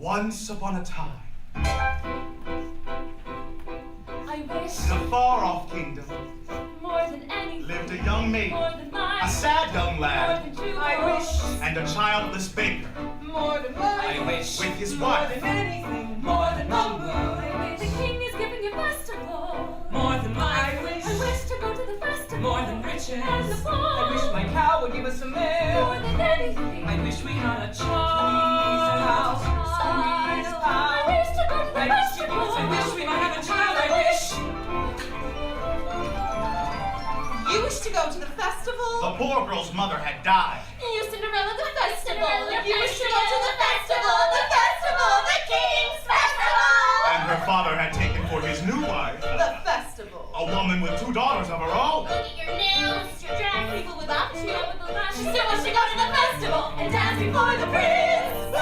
Once upon a time, I wish in a far-off kingdom, more than anything, lived a young maiden, more than life, a sad young more lad, than jewels, I wish and a childless baker, more than life. I wish with his More wife. than anything, more than the moon. the king is giving a festival. more than life, I wish I wish to go to the festival. more than riches. And the ball. I wish my cow would give us some More milk. than anything. I wish we had a Squeeze child. out, I squeeze out. wish to go to the I wish to festival. go- I wish we might have a child. I wish. You wish to go to the festival? The poor girl's mother had died. You Cinderella, the festival. You wish to go to the festival, the king's festival! And her father had taken for his new wife The festival. a woman with 2 daughters of her own. Look at your nails, your dress, people without you. She still wants to go to the festival and dance before the prince.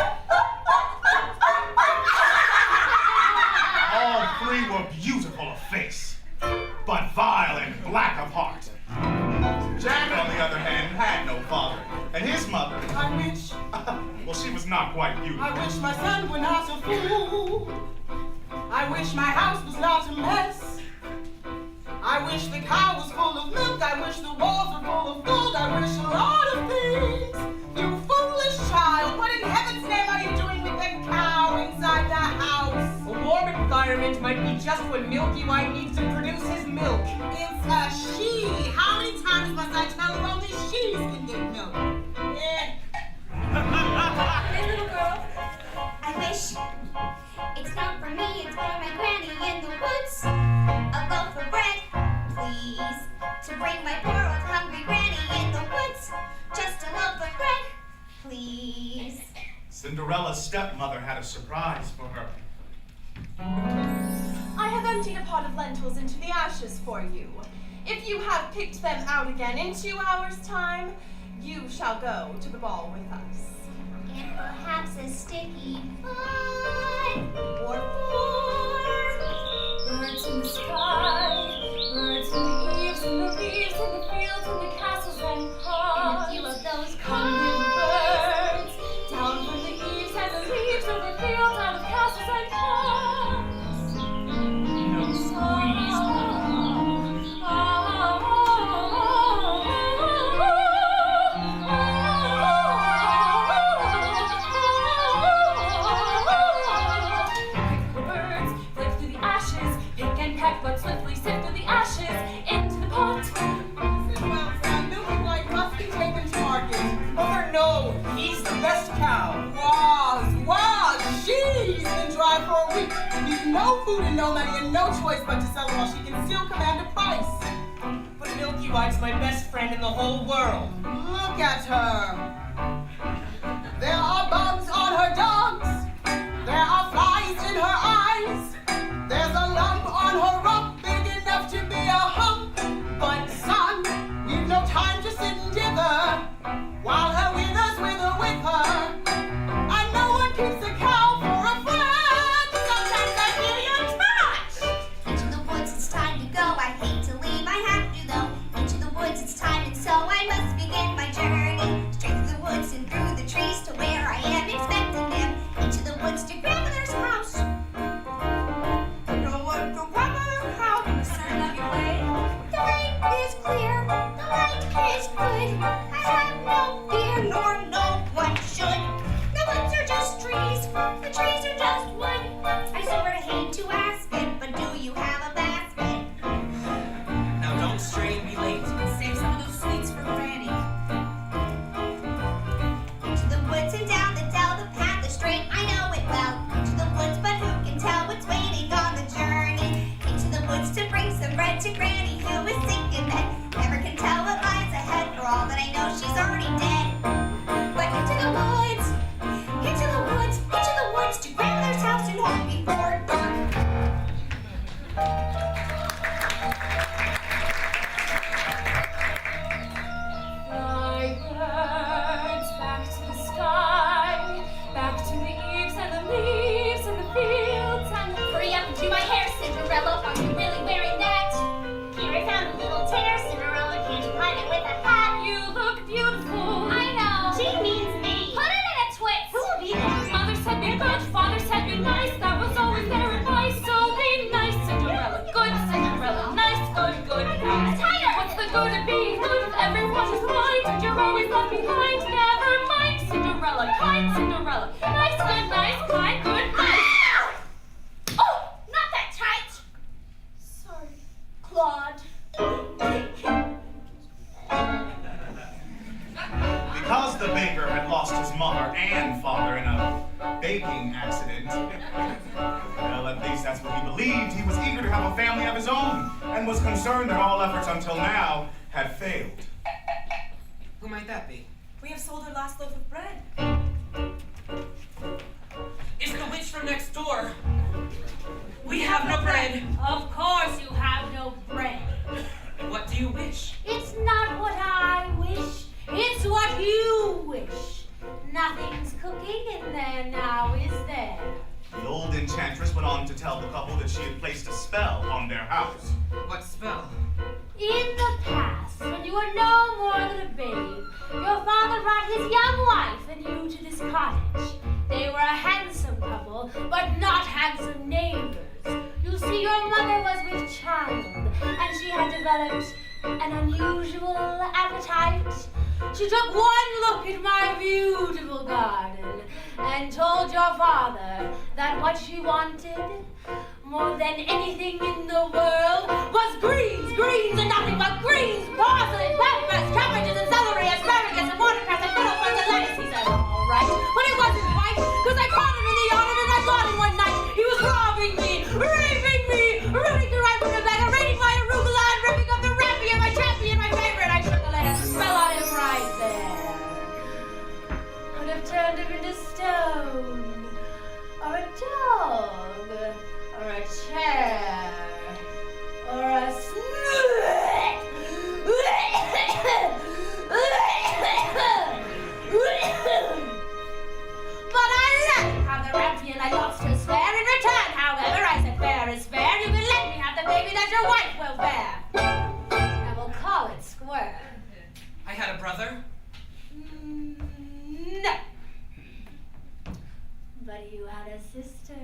All 3 were beautiful of face, but vile and black of heart. Jack, on the other hand, had no father, and his mother, I wish, well, she was not quite beautiful. I wish my son were not a fool. I wish my house was not a mess. I wish the cow was full of milk. I wish the walls were full of gold. I wish a lot of things. You foolish child, what in heaven's name are you doing with that cow inside the house? A warm environment might be just what Milky White needs to produce his milk. It's a she. How many times must I tell her only she's can get milk? Hey, little girl, I wish it's not for me, it's for my granny in the woods. A loaf of bread, please, to bring my poor old hungry granny in the woods. Just a loaf of bread, please. Cinderella's stepmother had a surprise for her. I have emptied a pot of lentils into the ashes for you. If you have picked them out again in 2 hours' time, you shall go to the ball with us. And perhaps a sticky pie or 4. Birds in the sky, birds in the eaves, and the leaves, and the fields, and the castles and And a ponds. few of those Hungry birds, down from the eaves and the leaves, over fields, out of castles and ponds. No squeeze. The birds flit through the ashes, pick and peck, but swiftly sift through the ashes into the pot. Well, that Milky White must be taken to market. Mother, no! He's the best cow! She's been dry for a week. Needs no food and no money and no choice but to sell her while she can still command a price. But Milky White's my best friend in the whole world. Look at her. There are bugs on her dogs. There are flies in her eyes. There's a lump on her rump big enough to be a hump. But son, we've no time to sit and dither while her withers wither with her. And no one keeps a cow for a friend. Sometimes I feel your touch. Into the woods, it's time to go. I hate to leave, I have to though. Into the woods, it's time, and so I must begin my journey. Straight through the woods and through the trees to where I am expecting him. Into the woods to grandmother's house. Go up to grandmother's house. Turn up your way. The light is clear, the light is good. I have no fear, nor no one should. The woods are just trees, the trees are just wood. I sort of hate to ask it, but do you have a basket? Now don't stray and be late. Save some of those sweets for Granny. Into the woods and down the dell, the path is straight, I know it well. Into the woods, but who can tell what's waiting on the journey? Into the woods to bring some bread to Granny, who is sick in bed. Never can tell what lies ahead, for all that I know she's already dead. But into the woods to Granny. baking accident. Well, at least that's what he believed. He was eager to have a family of his own and was concerned that all efforts until now had failed. Who might that be? We have sold our last loaf of bread. It's the witch from next door. We have no bread. Of course you have no bread. What do you wish? It's not what I wish, it's what you wish. Nothing's cooking in there now, is there? The old enchantress went on to tell the couple that she had placed a spell on their house. What spell? In the past, when you were no more than a babe, your father brought his young wife and you to this cottage. They were a handsome couple, but not handsome neighbors. You see, your mother was with child, and she had developed an unusual appetite. She took one look at my beautiful garden and told your father that what she wanted more than anything in the world was greens, greens and nothing but greens, parsley, peppers, cabbages and celery, asparagus and watercress and fiddle and lettuce. He said, all right, but it wasn't right, because I caught him in the yard and I got him one night. He was robbing me, raping me, running through right from the bag, raiding my arugula and ripping up the rampy and my champion, my favorite. I should have let a spell on him right there. Could have turned him into stone, or a dog, or a chair, or a snake. But I let him have the rampy and I lost his fare. In return, however, I said fair is fair. You can let me have the baby that your wife will bear. And we'll call it square. I had a brother. No. But you had a sister.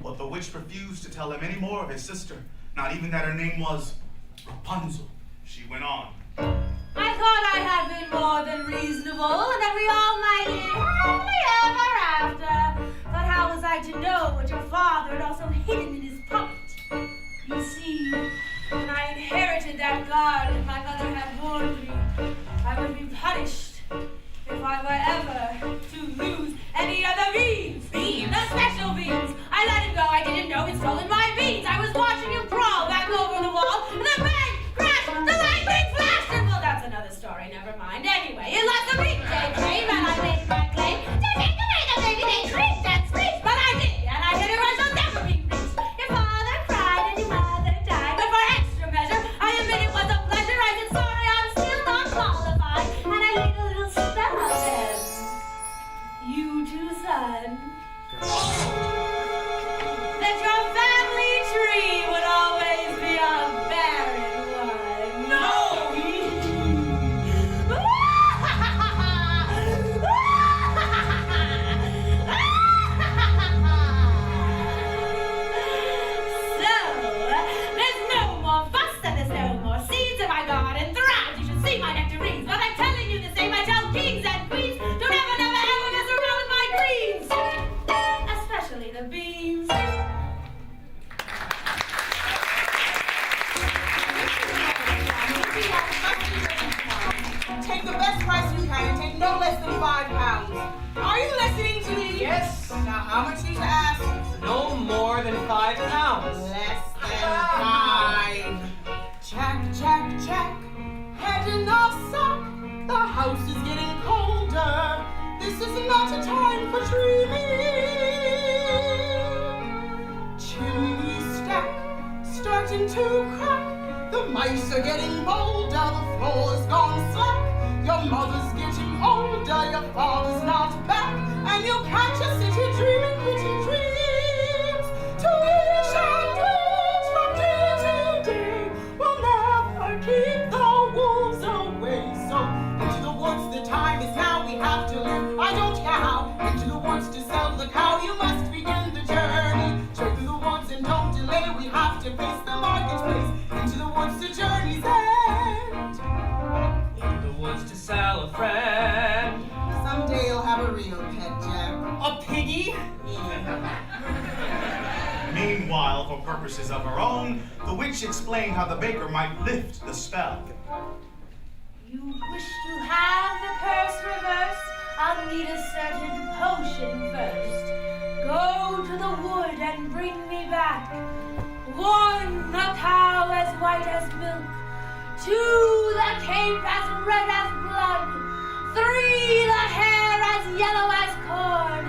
But the witch refused to tell him any more of his sister, not even that her name was Rapunzel. She went on. I thought I had been more than reasonable, and that we all might live happily ever after. But how was I to know what your father had also hidden in his pocket? You see, when I inherited that garden my mother had warned me, I would be punished if I were ever to lose any of the beans. Beans? The special beans. I let him go. I didn't know he'd stolen my beans. I was watching him crawl back over the wall, and the bang, crash, the lightning flashed. And well, that's another story. Never mind. Anyway, it left the bean day came, and I made my claim to take away the baby they screamed and screeched. But I did, and I hit her as she'll never be reached. Your father cried and your mother died, but for extra measure, I admit it was a pleasure. I said sorry, I'm still not qualified, and I laid a little spell on them. You too, son. That your family tree would always be a barren one. No! So, there's no more fuss and there's no more seeds in my garden thrives. You should see my nectarines, but I'm telling you the same I tell kings and queens. Don't ever mess around with my greens, especially the beans. Take the best price you can and take no less than £5. Are you listening to me? Yes. Now, how much do you ask? No more than £5. Less than 5. Check, check, check. Head in the sack. The house is getting colder. This is not a time for dreaming. Chimney stack starting to crack. The mice are getting bolder. The floor's gone slack. Your mother's getting older. Your father's not back. And you can't just sit here dreaming pretty dreams. To wish and dreams from day to day will never keep the wolves away. So into the woods, the time is now. We have to live. I don't care how. Into the woods to sell the cow. You must begin the journey. Straight through the woods and don't delay. We have to face the marketplace. Into the woods to journey's end. In the woods to sell a friend. Someday you'll have a real pet, Jack. A piggy? Meanwhile, for purposes of her own, the witch explained how the baker might lift the spell. You wish to have the curse reversed? I'll need a certain potion first. and bring me back 1, a cow as white as milk, 2, the cape as red as blood, 3, the hair as yellow as corn,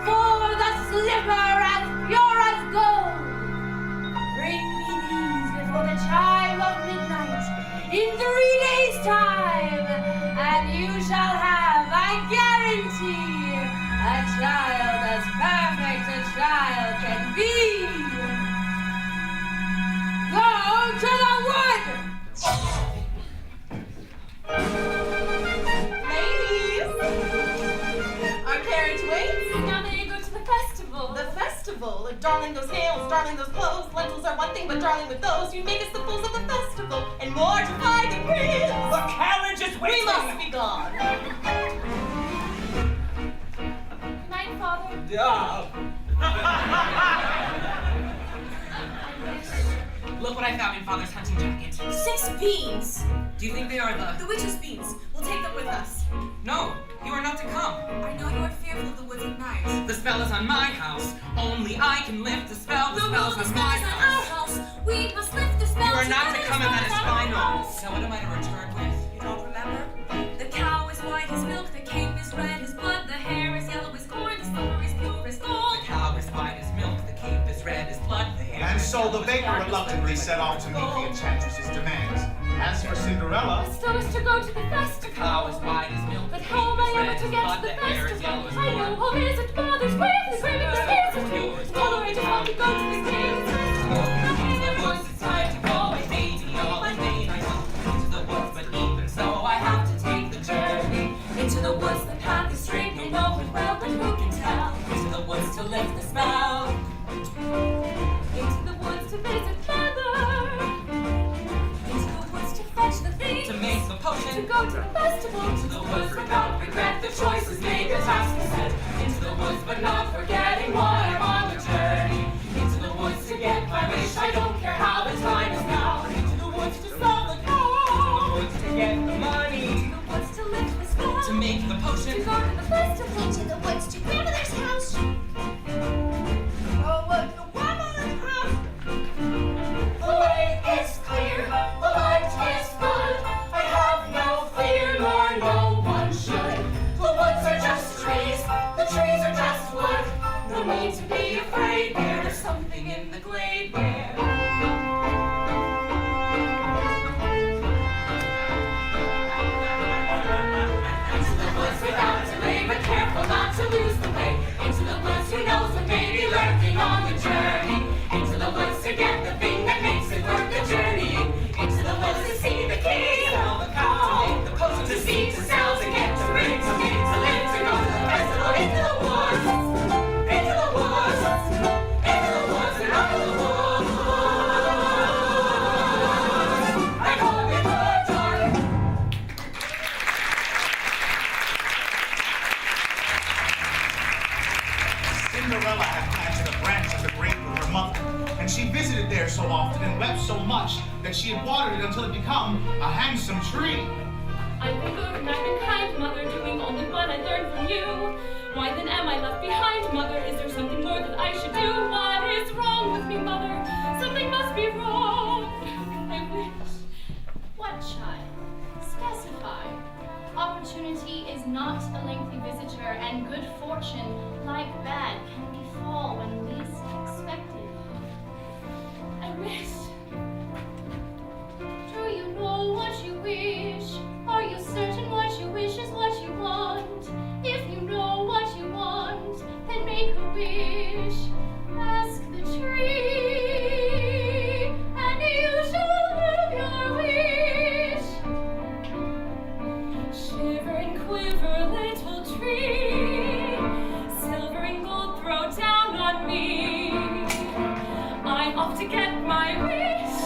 4, the slipper as pure as gold. Bring me these before the chime of midnight in 3 days' time, and you shall have, I guarantee, a child as perfect a child can be. Go to the wood! Ladies! Our carriage waits. Now may I go to the festival? The festival. Darling those nails, darling those clothes. Lentils are one thing, but darling with those, you make us the fools of the festival, and mortify the prince. The carriage is We waiting! must be gone. Good night, Father. Look what I found in Father's hunting jacket. 6 beans. Do you think they are The witch's beans. We'll take them with us. No, you are not to come. I know you are fearful of the woods at night. The spell is on my house. Only I can lift the spell. The spell's on my house. We must lift the spell. You are not to come, and that is final. So what am I to return with? You don't remember? The cow is white as milk, the cape is red as blood, the hair is yellow as corn, the silver is pure as gold. The cow is white as milk, the cape is red as blood, the hair And is so the yellow as baker corn, the reluctantly silver set is off to meet the gold. enchantress's demands. As for Cinderella, So as to go to the The festival. cow is white as milk, But the how am I cape is ever red to as get blood, to the the hair is yellow festival? as I know corn. I'll visit Father's grave, the grave of the spirits. Father, I just want to go to the king's festival. Nothing at once, it's time to go. It may be all in vain, I go into the woods, but even so I have to take the journey. Into the woods, the path is straight, they know it well, but who can tell? Into the woods to lift the spell. Into the woods to visit Father. Into the woods to fetch the things. To make the To potion. go to the festival. Into the woods without regret, the choice is made, the task is set. Into the woods, but not forgetting why I'm on the journey. Into the woods to get my wish, I don't care how the time is now. Into the woods to solve the call. Woods to get the money. Into the woods to lift the spell. To make the To potion. go to the festival. Into the woods to grandmother's house. The way is clear, the light is good. I have no fear, nor no one should. The woods are just trees, the trees are just wood. No need to be afraid, there. There's something in the glade there. Into the woods without delay, but careful not to lose the way. Into the woods, who knows what may be lurking on the journey. Into the woods to get the thing that makes it worth the journey. Into the woods to see the king, sell the cow, To make the potion. to see, to sell, to get, to bring, to meet, to live, to go to the festival. Into the woods, into the woods, into the woods and out of the woods. I go before dark. Cinderella had planted a branch of the grave of her mother, and she visited there so often and wept so much that she had watered it until it become a handsome tree. I've been good and I've been kind, Mother, doing only what I learned from you. Why then am I left behind, Mother? Is there something more that I should do? What is wrong with me, Mother? Something must be wrong. I wish. What child? Specify. Opportunity is not a lengthy visitor, and good fortune, like bad, can befall when least expected. I wish. Do you know what you wish? Are you certain what you wish is what you want? If you know what you want, then make a wish. Ask the tree, and you shall have your wish. Shiver and quiver, little tree. Silver and gold throw down on me. I'm off to get my wish.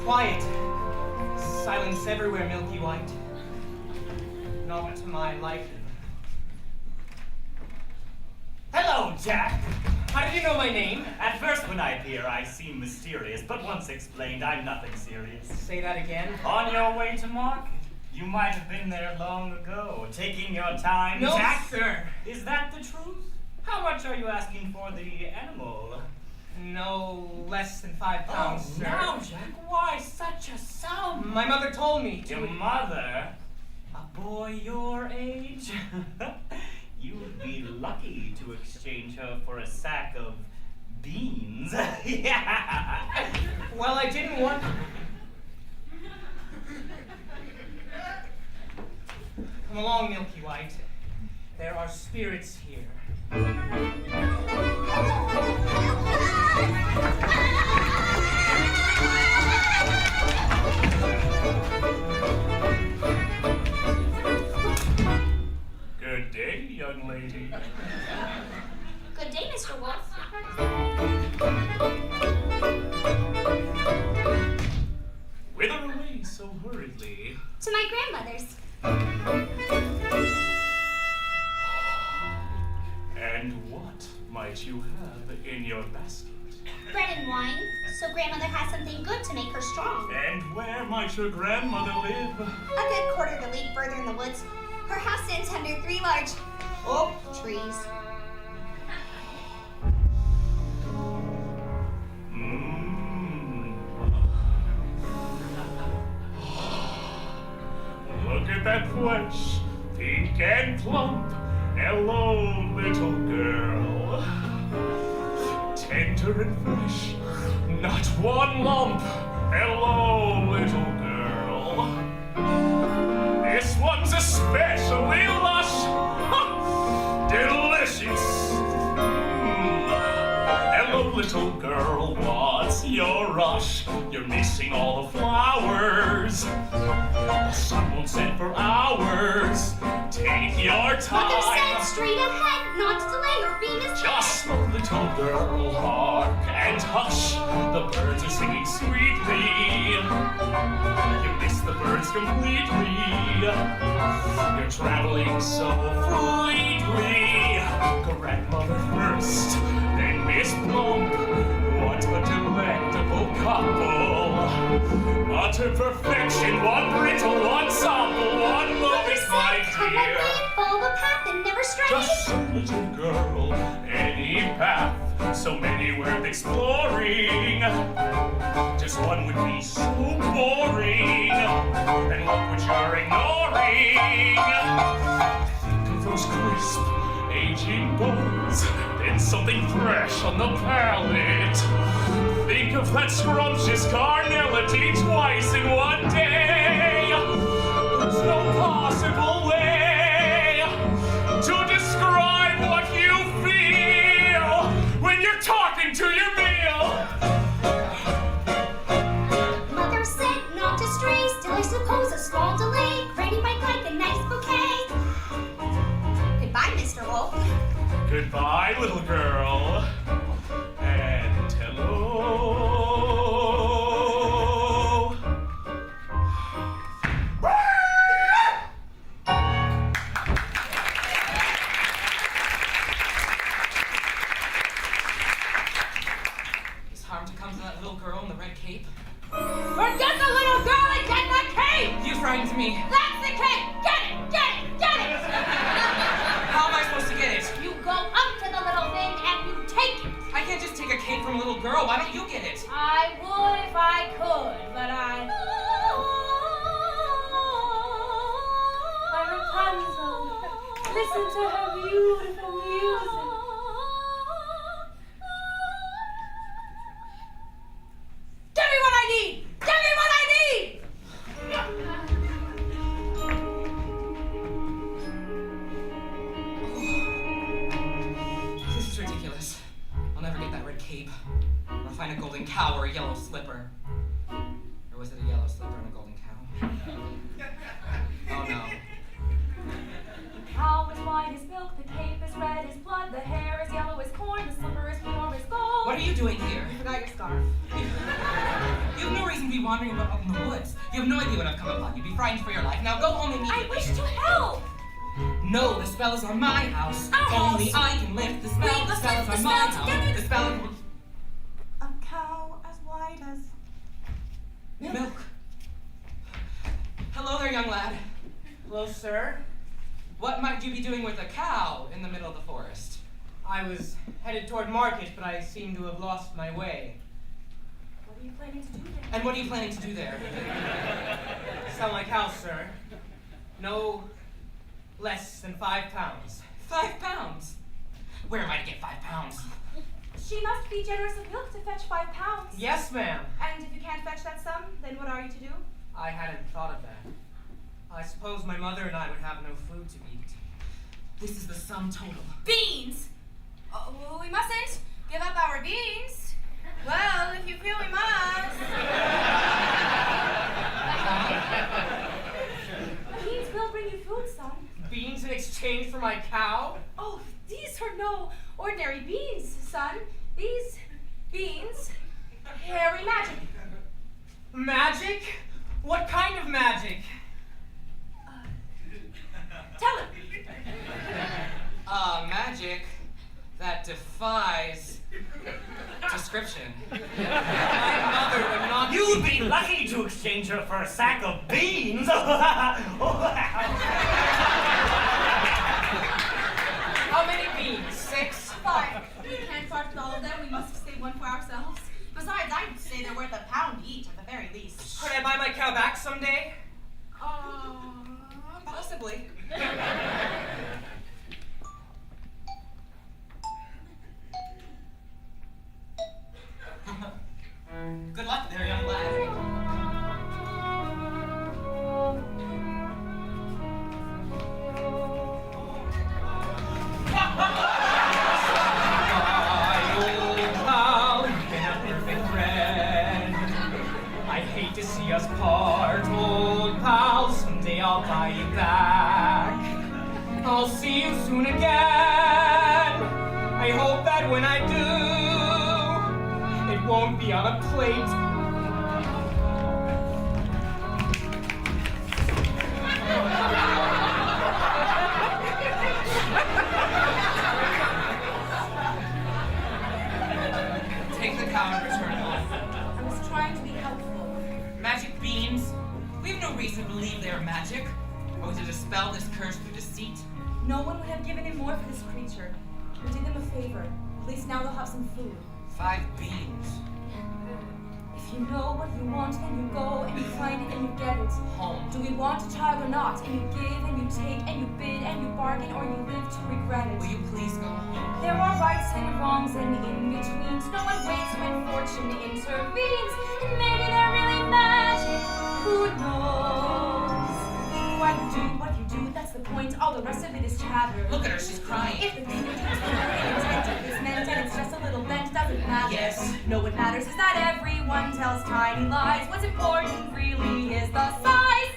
Quiet. Silence everywhere, Milky White. Not to my liking. Hello, Jack. How did you know my name? At first, when when I appear, I seem mysterious, but once explained, I'm nothing serious. Say that again. On your way to market, you might have been there long ago, taking your time. No, Jack, sir. is that the truth? How much are you asking for the animal? No less than 5 pounds, sir. Now, Jack, why such a sum? My mother told me to. Your mother? A boy your age? You would be lucky to exchange her for a sack of beans. Yeah. Well, I didn't want. Come along, Milky White. There are spirits here. Good day, young lady. Good day, Mr. Wolf. Whither away so hurriedly? To my grandmother's. And what might you have in your basket? Bread and wine, so grandmother has something good to make her strong. And where might your grandmother live? A good quarter of a league further in the woods. Her house stands under 3 large oak trees. Look at that flesh, pink and plump. Hello, little girl. Tender and fresh, not one lump. Hello, little girl. This one's especially lush. Delicious. Hello, little girl, what's your rush? You're missing all the flowers. The sun won't set for hours. Take your time. Mother said straight ahead, not to delay or be misled. Just a little girl, hark and hush. The birds are singing sweetly. You miss the birds completely. You're traveling so fleetly. Grandmother first, then Miss Plump. What a delectable couple. Utter perfection, one brittle, one supple, one moment, my dear. Follow the path and never stray. Just a little girl, any path, so many worth exploring. Just one would be so boring, and look what you're ignoring. Think of those crisp, aging bones, then something fresh on the palate. Think of that scrumptious carnality twice in one day. There's no possible way to describe what you feel when you're talking to your meal. Mother said not to stray, still I suppose a small delay. Granny might like a nice bouquet. Goodbye, Mr. Wolf. Goodbye, little girl. And hello. Is harm to come to that little girl in the red cape? Forget the little girl and get the cape! You frightened me. That's the cape! Get it! Get it! Get it! How am I supposed to get it? You go up to the little thing and you take it. I can't just take a cape from a little girl. Why don't you get it? I would if I could, but I'm Rapunzel. Listen to her beautiful music. Give me what I need! Give me what I need! This is ridiculous. I'll never get that red cape. Or find a golden cow or a yellow slipper. Or was it a yellow slipper and a golden cow? Oh no. The cow is white as milk, the cape is red as blood, the hair is yellow as corn, the slipper is warm as gold. What are you doing here? I forgot your scarf. You have no reason to be wandering about out in the woods. You have no idea what I've come upon. You'd be frightened for your life. Now go home immediately. I wish to help! No, the spell is on my house. Our Only house. I can lift the spell. We The must spell is lift on the my spell house. together. The spell. Milk. Hello there, young lad. Hello, sir. What might you be doing with a cow in the middle of the forest? I was headed toward market, but I seem to have lost my way. What are you planning to do there? And what are you planning to do there? Sell my cow, sir. No less than 5 pounds. 5 pounds? Where am I to get 5 pounds? She must be generous of milk to fetch 5 pounds. Yes, ma'am. And if you can't fetch that sum, then what are you to do? I hadn't thought of that. I suppose my mother and I would have no food to eat. This is the sum total. Beans! Oh, well, we mustn't give up our beans. Well, if you feel we must. Beans will bring you food, son. Beans in exchange for my cow? Oh, these are no ordinary beans, son. These beans carry magic. Magic? What kind of magic? Tell him. Magic that defies description. My mother would not. You'd be lucky to exchange her for a sack of beans. How many beans? 6? 5. We can't part with all of them. We must save one for ourselves. Besides, I'd say they're worth £1 each at the very least. Could I buy my cow back someday? Possibly. Good luck there, young lad. To see us part, old pal. Someday I'll buy you back. I'll see you soon again. I hope that when I do, it won't be on a plate. Take the cow and return home. I was trying to be helpful. Magic beans? We have no reason to believe they are magic. Or to dispel this curse through deceit. No one would have given him more for this creature. We did them a favor. At least now they'll have some food. 5 beans. If you know what you want, then you go and you find it and you get it. Home. Do we want a child or not? And you give and you take and you bid and you bargain, or you live to regret it. Will you please go home? There are rights and wrongs and in-betweens. No one waits when fortune intervenes. And maybe they're really magic. Who knows? Why you do what you do, that's the point. All the rest of it is chatter. Look at her, she's crying. If the thing you do is the intent of this meant and it's just a little bent, doesn't matter. Yes. No, what matters is that everyone tells tiny lies. What's important really is the size.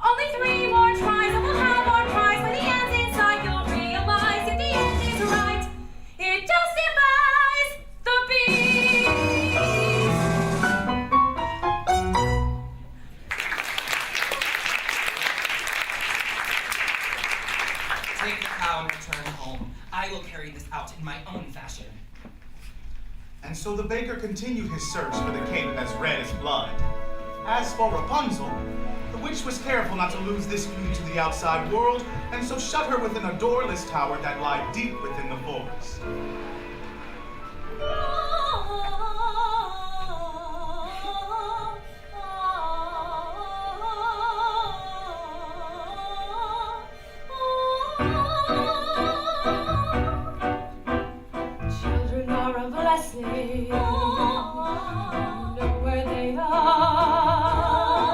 Only 3 more tries and we'll have our prize. When the end's inside, you'll realize if the end is right, it justifies the beast. Take the cow and return home. I will carry this out in my own fashion. And so the baker continued his search for the cape as red as blood. As for Rapunzel, the witch was careful not to lose this view to the outside world, and so shut her within a doorless tower that lied deep within the forest. Children are a blessing. Know where they are.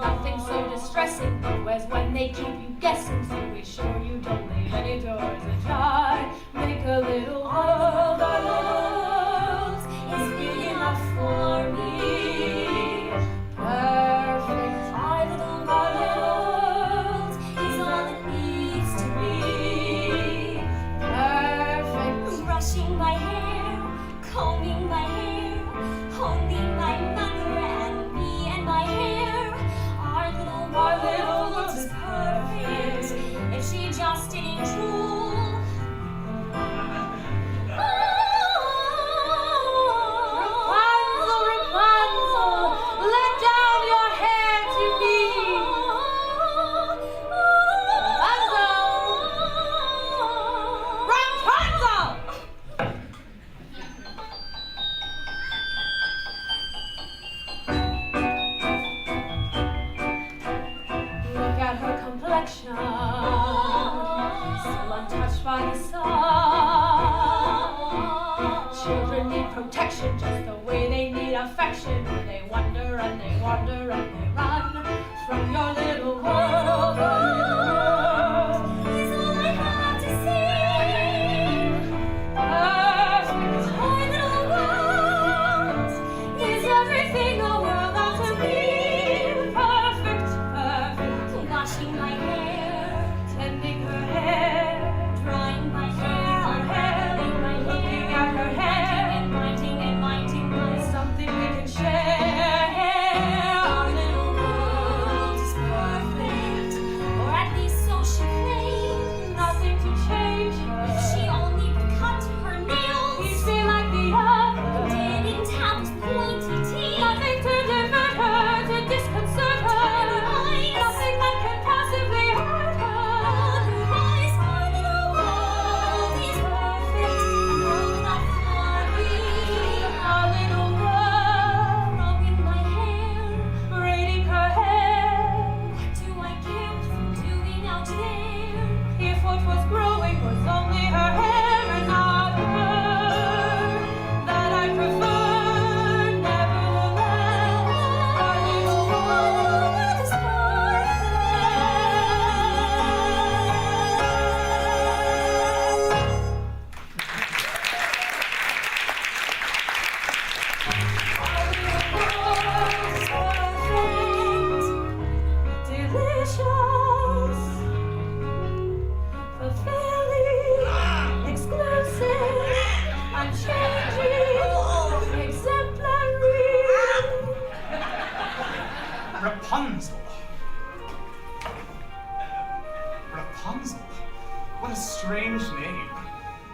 Nothing so distressing as when they keep you guessing. So be sure you don't leave any doors ajar. Make a little world. Our little world is big enough for me. Perfect. Our little world is all it needs to be. Perfect. Brushing my hair, combing my hair, only my mother and me and my hair. Our little world is perfect if she just didn't drool. Rapunzel,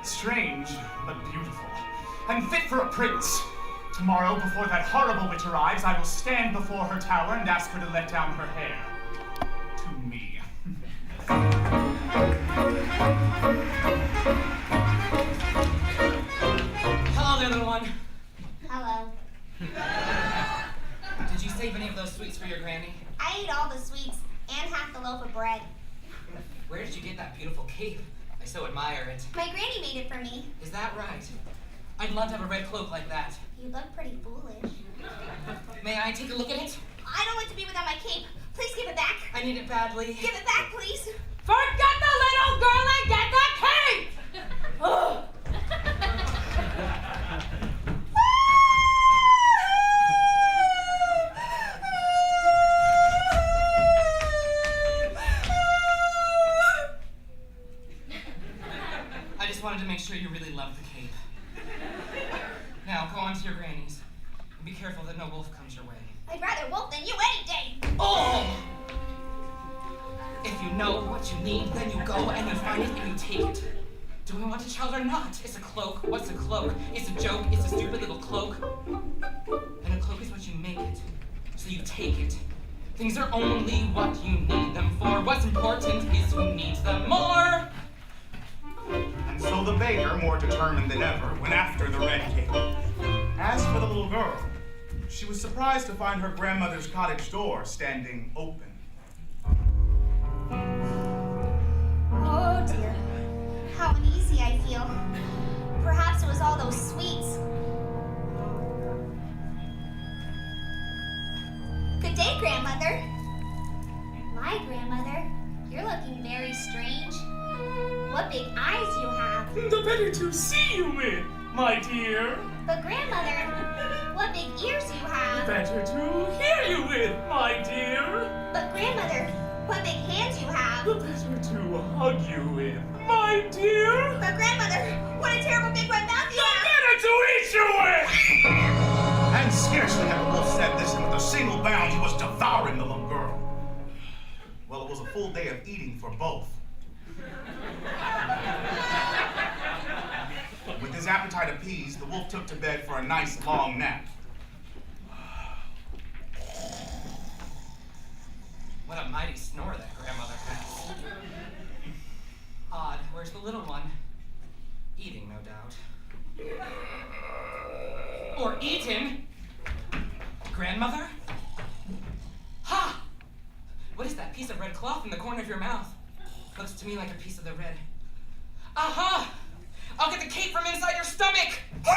Strange, but beautiful, and fit for a prince. Tomorrow, before that horrible witch arrives, I will stand before her tower and ask her to let down her hair. To me. Hello there, little one. Hello. Did you save any of those sweets for your granny? I ate all the sweets and half the loaf of bread. Where did you get that beautiful cape? I so admire it. My granny made it for me. Is that right? I'd love to have a red cloak like that. You look pretty foolish. May I take a look at it? I don't like to be without my cape. Please give it back. I need it badly. Give it back, please. Forget the little girl and get the cape! Ugh. I just wanted to make sure you really loved the cape. Now, go on to your granny's. And be careful that no wolf comes your way. I'd rather wolf than you any day. Oh! If you know what you need, then you go and you find it and you take it. Do I want a child or not? It's a cloak. What's a cloak? It's a joke. It's a stupid little cloak. And a cloak is what you make it. So you take it. Things are only what you need them for. What's important is who needs them more. And so the baker, more determined than ever, went after the red cape. As for the little girl, she was surprised to find her grandmother's cottage door standing open. Oh dear. How uneasy I feel. Perhaps it was all those sweets. Good day, Grandmother. My grandmother, you're looking very strange. What big eyes you have. The better to see you with, my dear. But Grandmother, what big ears you The have. better to hear you with, my dear. But Grandmother, what big hands you have. The better to hug you with, my dear. But Grandmother, what a terrible big red mouth you have. Better to eat you with. And scarcely had the wolf said this, and with a single bound he was devouring the little girl. Well, it was a full day of eating for both. With his appetite appeased, the wolf took to bed for a nice long nap. What a mighty snore that grandmother has. Odd, where's the little one? Eating, no doubt. Or eaten? Grandmother? Ha! What is that piece of red cloth in the corner of your mouth? Looks to me like a piece of the red. Aha! I'll get the cape from inside your stomach! Great!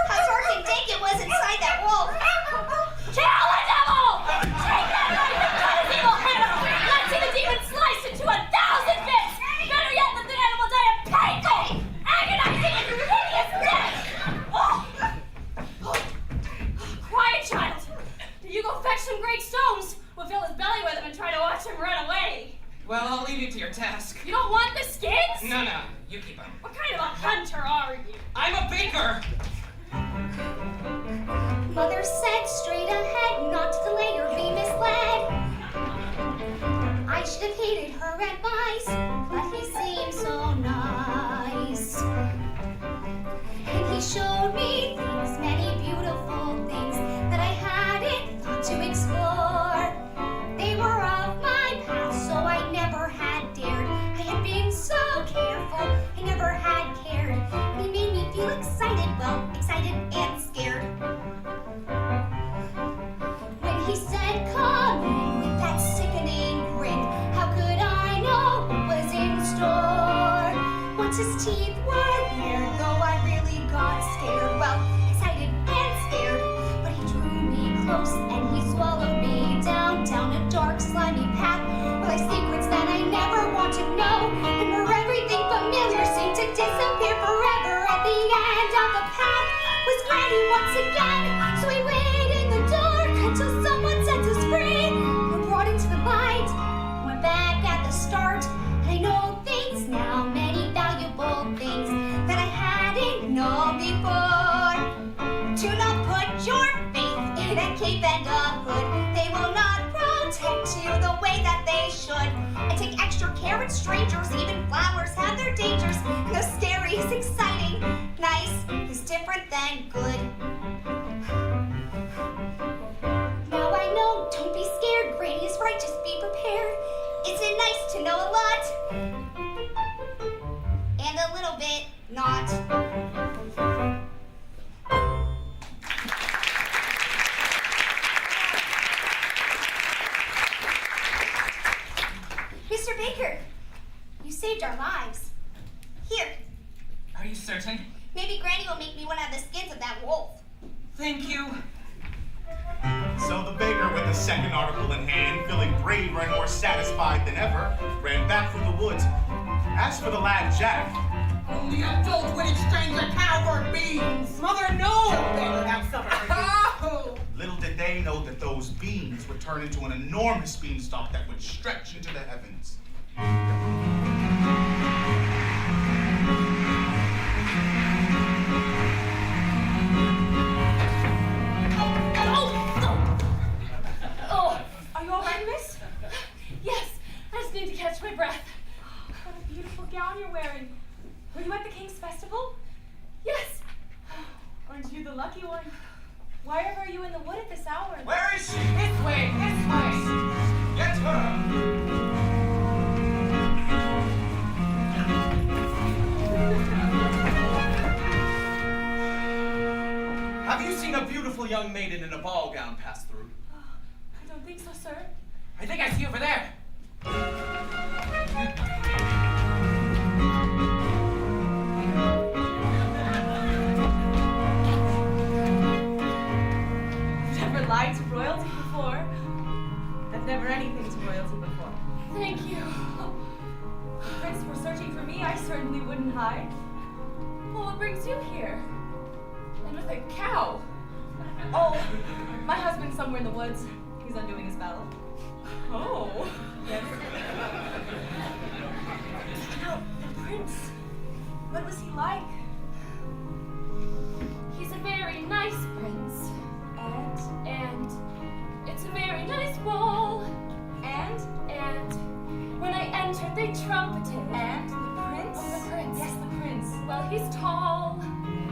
How dark and dank it was inside that wolf. Kill the devil! Take that knife and cut his evil head off! Let's see the demon sliced into 1,000 bits! Better yet, let the animal die a painful, agonizing, and hideous death! Quiet, child! You go fetch some great stones. We'll fill his belly with them and try to watch him run away. Well, I'll leave you to your task. You don't want the skins? No, you keep them. What kind of a hunter are you? I'm a baker! Mother said straight ahead, not to delay or be misled. I should have heeded her advice, but he seemed so nice. And he showed me things, many beautiful things that I hadn't thought to explore. They were of my past, so I never had dared. I had been so careful, I never had cared. He made me feel excited, well, excited and scared. When he said, come in, with that sickening grin, how could I know what was in store? Once his teeth were weird, though I really got scared. Well, excited and scared, but he drew me close and he swallowed me down a dark, slimy path where lay secrets that I never want to know, and where everything familiar seemed to disappear forever. At the end of the path was Granny once again, so we waited in the dark until someone set us free. We're brought into the light, went back at the start, and I know things now, many valuable things that I hadn't known before. Do not put your faith in a cape and a hood. They will not protect you the way that they should. And take action texture, carrots, strangers, even flowers have their dangers. No scary is exciting, nice is different than good. Now I know, don't be scared, Granny is right, just be prepared. Isn't it nice to know a lot? And a little bit not. Mr. Baker, you saved our lives. Here, Are you certain? maybe Granny will make me one out of the skins of that wolf. Thank you. So the baker, with the second article in hand, feeling braver and more satisfied than ever, ran back from the woods. As for the lad Jack, Only adults would exchange a cow for beans. Mother, no! Better have supper for you. little did they know that those beans would turn into an enormous beanstalk that would stretch into the heavens. Oh, are you all right, miss? Yes, I just need to catch my breath. What a beautiful gown you're wearing. Were you at the King's Festival? Yes. Aren't you the lucky one? Why are you in the wood at this hour? Where is she? This way, this way. Get her. Have you seen a beautiful young maiden in a ball gown pass through? I don't think so, sir. I think I see over there. Never lied to royalty before. I've never anything to royalty before. Thank you. If the prince were searching for me, I certainly wouldn't hide. Well, what brings you here? And with a cow. Oh, my husband's somewhere in the woods. He's undoing his battle. Oh. Yes. Now, the prince. What was he like? He's a very nice prince. And it's a very nice ball. And when I entered, they trumpeted. And the prince? Oh, the prince. Yes, the prince. Well, he's tall.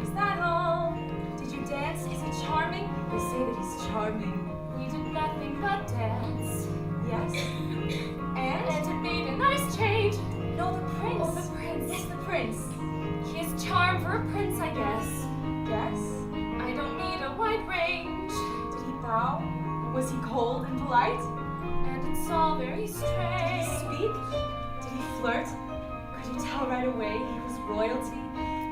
Is that all? Did you dance? Is he charming? They say that he's charming. We did nothing but dance. Yes. And it made a nice change. No, the prince. Oh, the prince. Yes, the prince. He is charmed for a prince, I guess. Yes? I don't need a wide range. Did he bow? Was he cold and polite? And it's all very strange. Did he speak? Did he flirt? Could you tell right away he was royalty?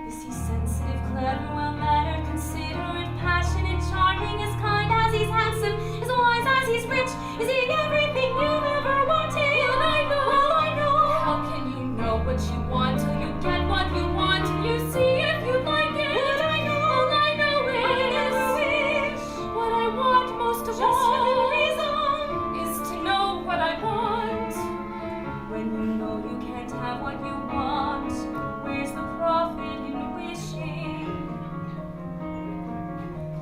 Is he sensitive, clever, well-mannered, considerate, passionate, charming, as kind as he's handsome, as wise as he's rich? Is he everything you've ever wanted? And I know, well, I know. How can you know what you want till you get what you want? You see if you like it. What I know, all I know is what I want most of all is to know what I want. When you know you can't have what you want, where's the profit in wishing?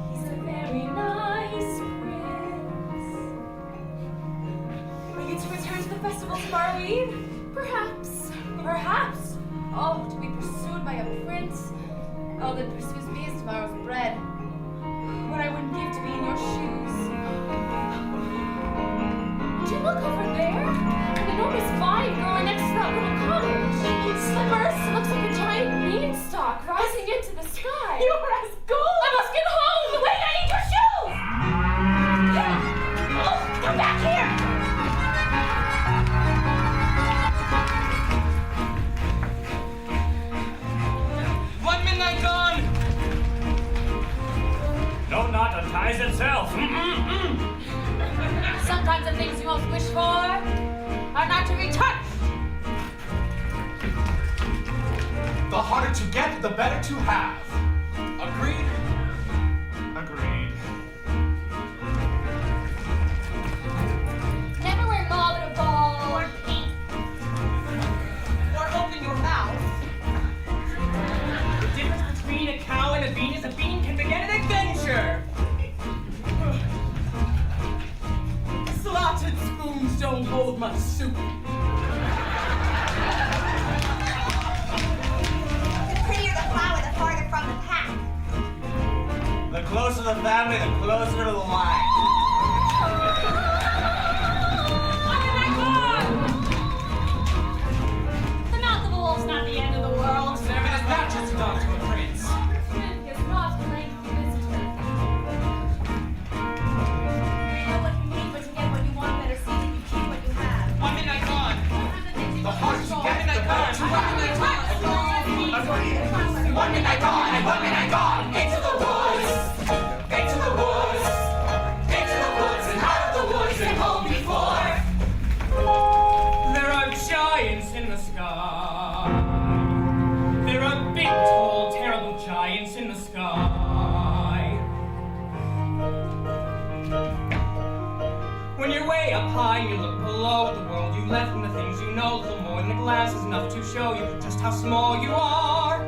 He's a very nice prince. Are you to return to the festival tomorrow eve? Perhaps. Perhaps? Oh, to be pursued by a prince. All that pursues me is tomorrow's bread. What I wouldn't give to be in your shoes. Do you look over there? An enormous vine growing next to that little cottage. Slippers looks like a giant beanstalk rising into the sky. You're as gold! I must get home! Wait, I need your shoes! Oh, come back here! One midnight gone! No, not the ties itself. Sometimes the things you most wish for are not to be touched. The harder to get, the better to have. Agreed? Agreed. Never wear mauve at a ball. Or pink. Or open your mouth. The difference between a cow and a bean is a bean can begin an adventure! Slotted spoons don't hold much soup. family, the closer to the line. The mouth of a wolf's not the end of the world. Cinnamon is not just a dog to a prince. It's not like visitor. You know what you need, but you get what you want. Better see that you keep what you have. One midnight gone. The harder you get, the better. One midnight gone and one midnight gone. Into the woods. Into the woods. Into the woods and out of the woods and home before. There are giants in the sky. There are big, tall, terrible giants in the sky. When you're way up high and you look below at the world you left and the things you know, a little more than the glass is enough to show you just how small you are.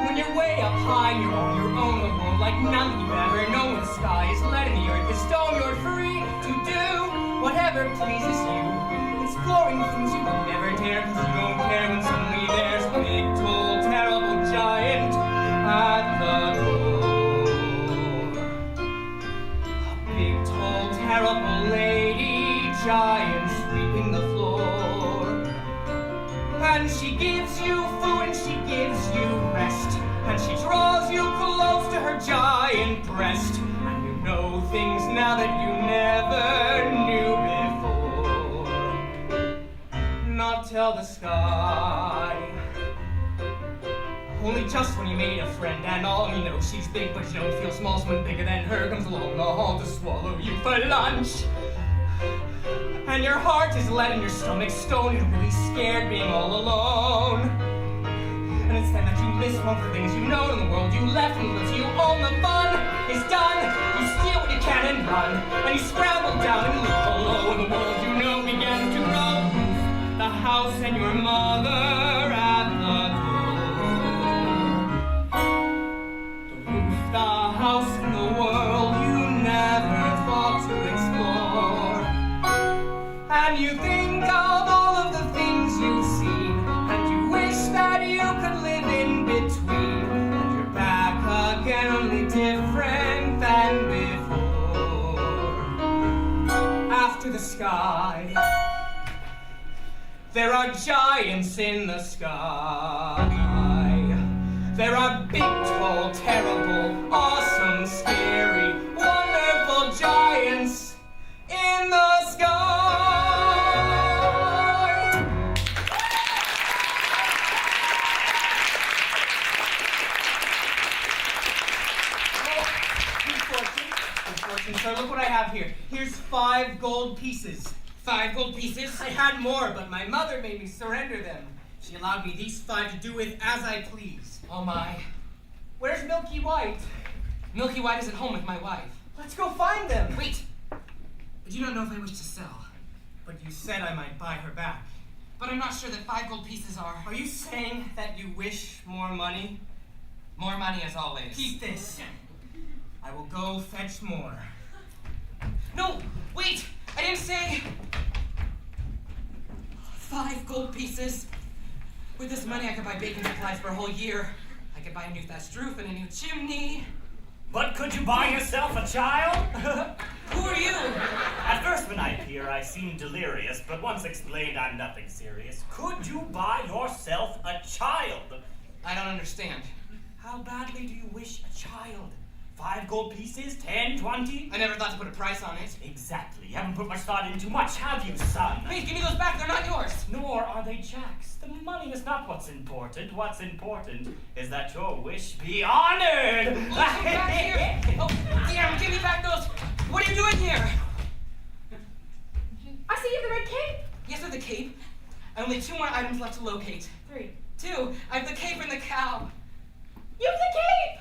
When you're way up high and you're on your own, a world like none that you've ever known, where the sky is lead and the earth is stone, you're free to do whatever pleases you, exploring things you would never dare, because you don't care when suddenly there's a big, tall, terrible giant at the door. A big, tall, terrible lady giant sweeping the floor. And she gives you food and she gives you rest, and she draws you close to her giant breast, and you know things now that you never knew before. Not tell the sky. Only just when you made a friend and all, you know she's big, but you don't feel small, someone bigger than her comes along the hall to swallow you for lunch. And your heart is lead and your stomach stone, you're really scared being all alone. And it's then that you miss one of the things you know in the world you left, and lives you own. The fun is done, you steal what you can and run, and you scramble down and leave below, and the world you know begins to grow. The house and your mother at the door. The roof, the house, and the world you never thought to explore. And you think of all of the things you've seen, and you wish that you could live in between, and you're back again, only different than before. After the sky, there are giants in the sky. There are big, tall, terrible, awesome, scary, wonderful giants in the sky. So look what I have here. Here's 5 gold pieces. 5 gold pieces? I had more, but my mother made me surrender them. She allowed me these 5 to do with as I please. Oh my. Where's Milky White? Milky White is at home with my wife. Let's go find them. Wait. I do not know if I wish to sell. But you said I might buy her back. But I'm not sure that 5 gold pieces are. Are you saying that you wish more money? More money as always. Keep this. I will go fetch more. No, wait! I didn't say 5 gold pieces. With this money, I could buy baking supplies for a whole year. I could buy a new thatched roof and a new chimney. But could you buy yourself a child? Who are you? At first when I appear, I seem delirious, but once explained, I'm nothing serious. Could you buy yourself a child? I don't understand. How badly do you wish a child? 5 gold pieces? 10, 20? I never thought to put a price on it. Exactly. You haven't put much thought into much, have you, son? Please, give me those back. They're not yours. Nor are they Jack's. The money is not what's important. What's important is that your wish be honored. Oh, back here. Oh, damn, give me back those. What are you doing here? I see you have the red cape. Yes, I have the cape. I only 2 more items left to locate. 3. 2. I have the cape and the cow. You have the cape.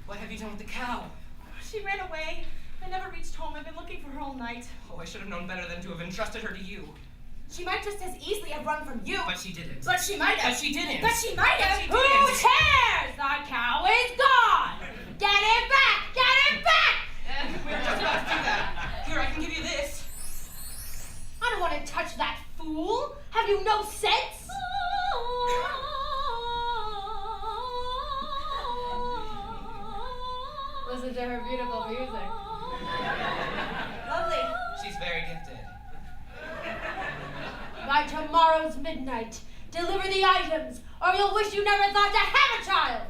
What have you done with the cow? She ran away. I never reached home. I've been looking for her all night. Oh, I should have known better than to have entrusted her to you. She might just as easily have run from you. But she didn't. But she might have. But she didn't. But she might have. She Who didn't. cares? The cow is gone. Get it back. Get it back. We were just about to do that. Here, I can give you this. I don't want to touch that fool. Have you no sense? listen to her beautiful music. Lovely. She's very gifted. By tomorrow's midnight, deliver the items, or you'll wish you never thought to have a child!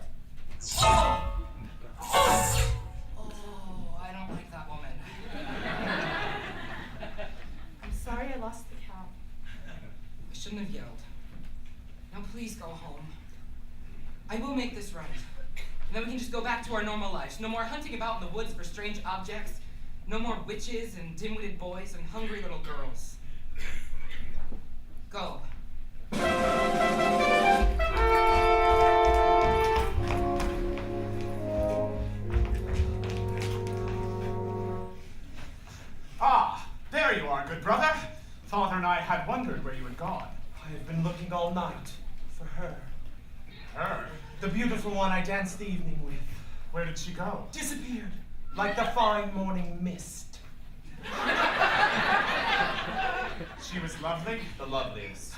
Oh, I don't like that woman. I'm sorry I lost the cow. I shouldn't have yelled. Now please go home. I will make this right. And then we can just go back to our normal lives. No more hunting about in the woods for strange objects. No more witches and dim-witted boys and hungry little girls. Go. Ah, there you are, good brother. Father and I had wondered where you had gone. I have been looking all night for her. Her? The beautiful one I danced the evening with. Where did she go? Disappeared, like the fine morning mist. She was lovely? The loveliest.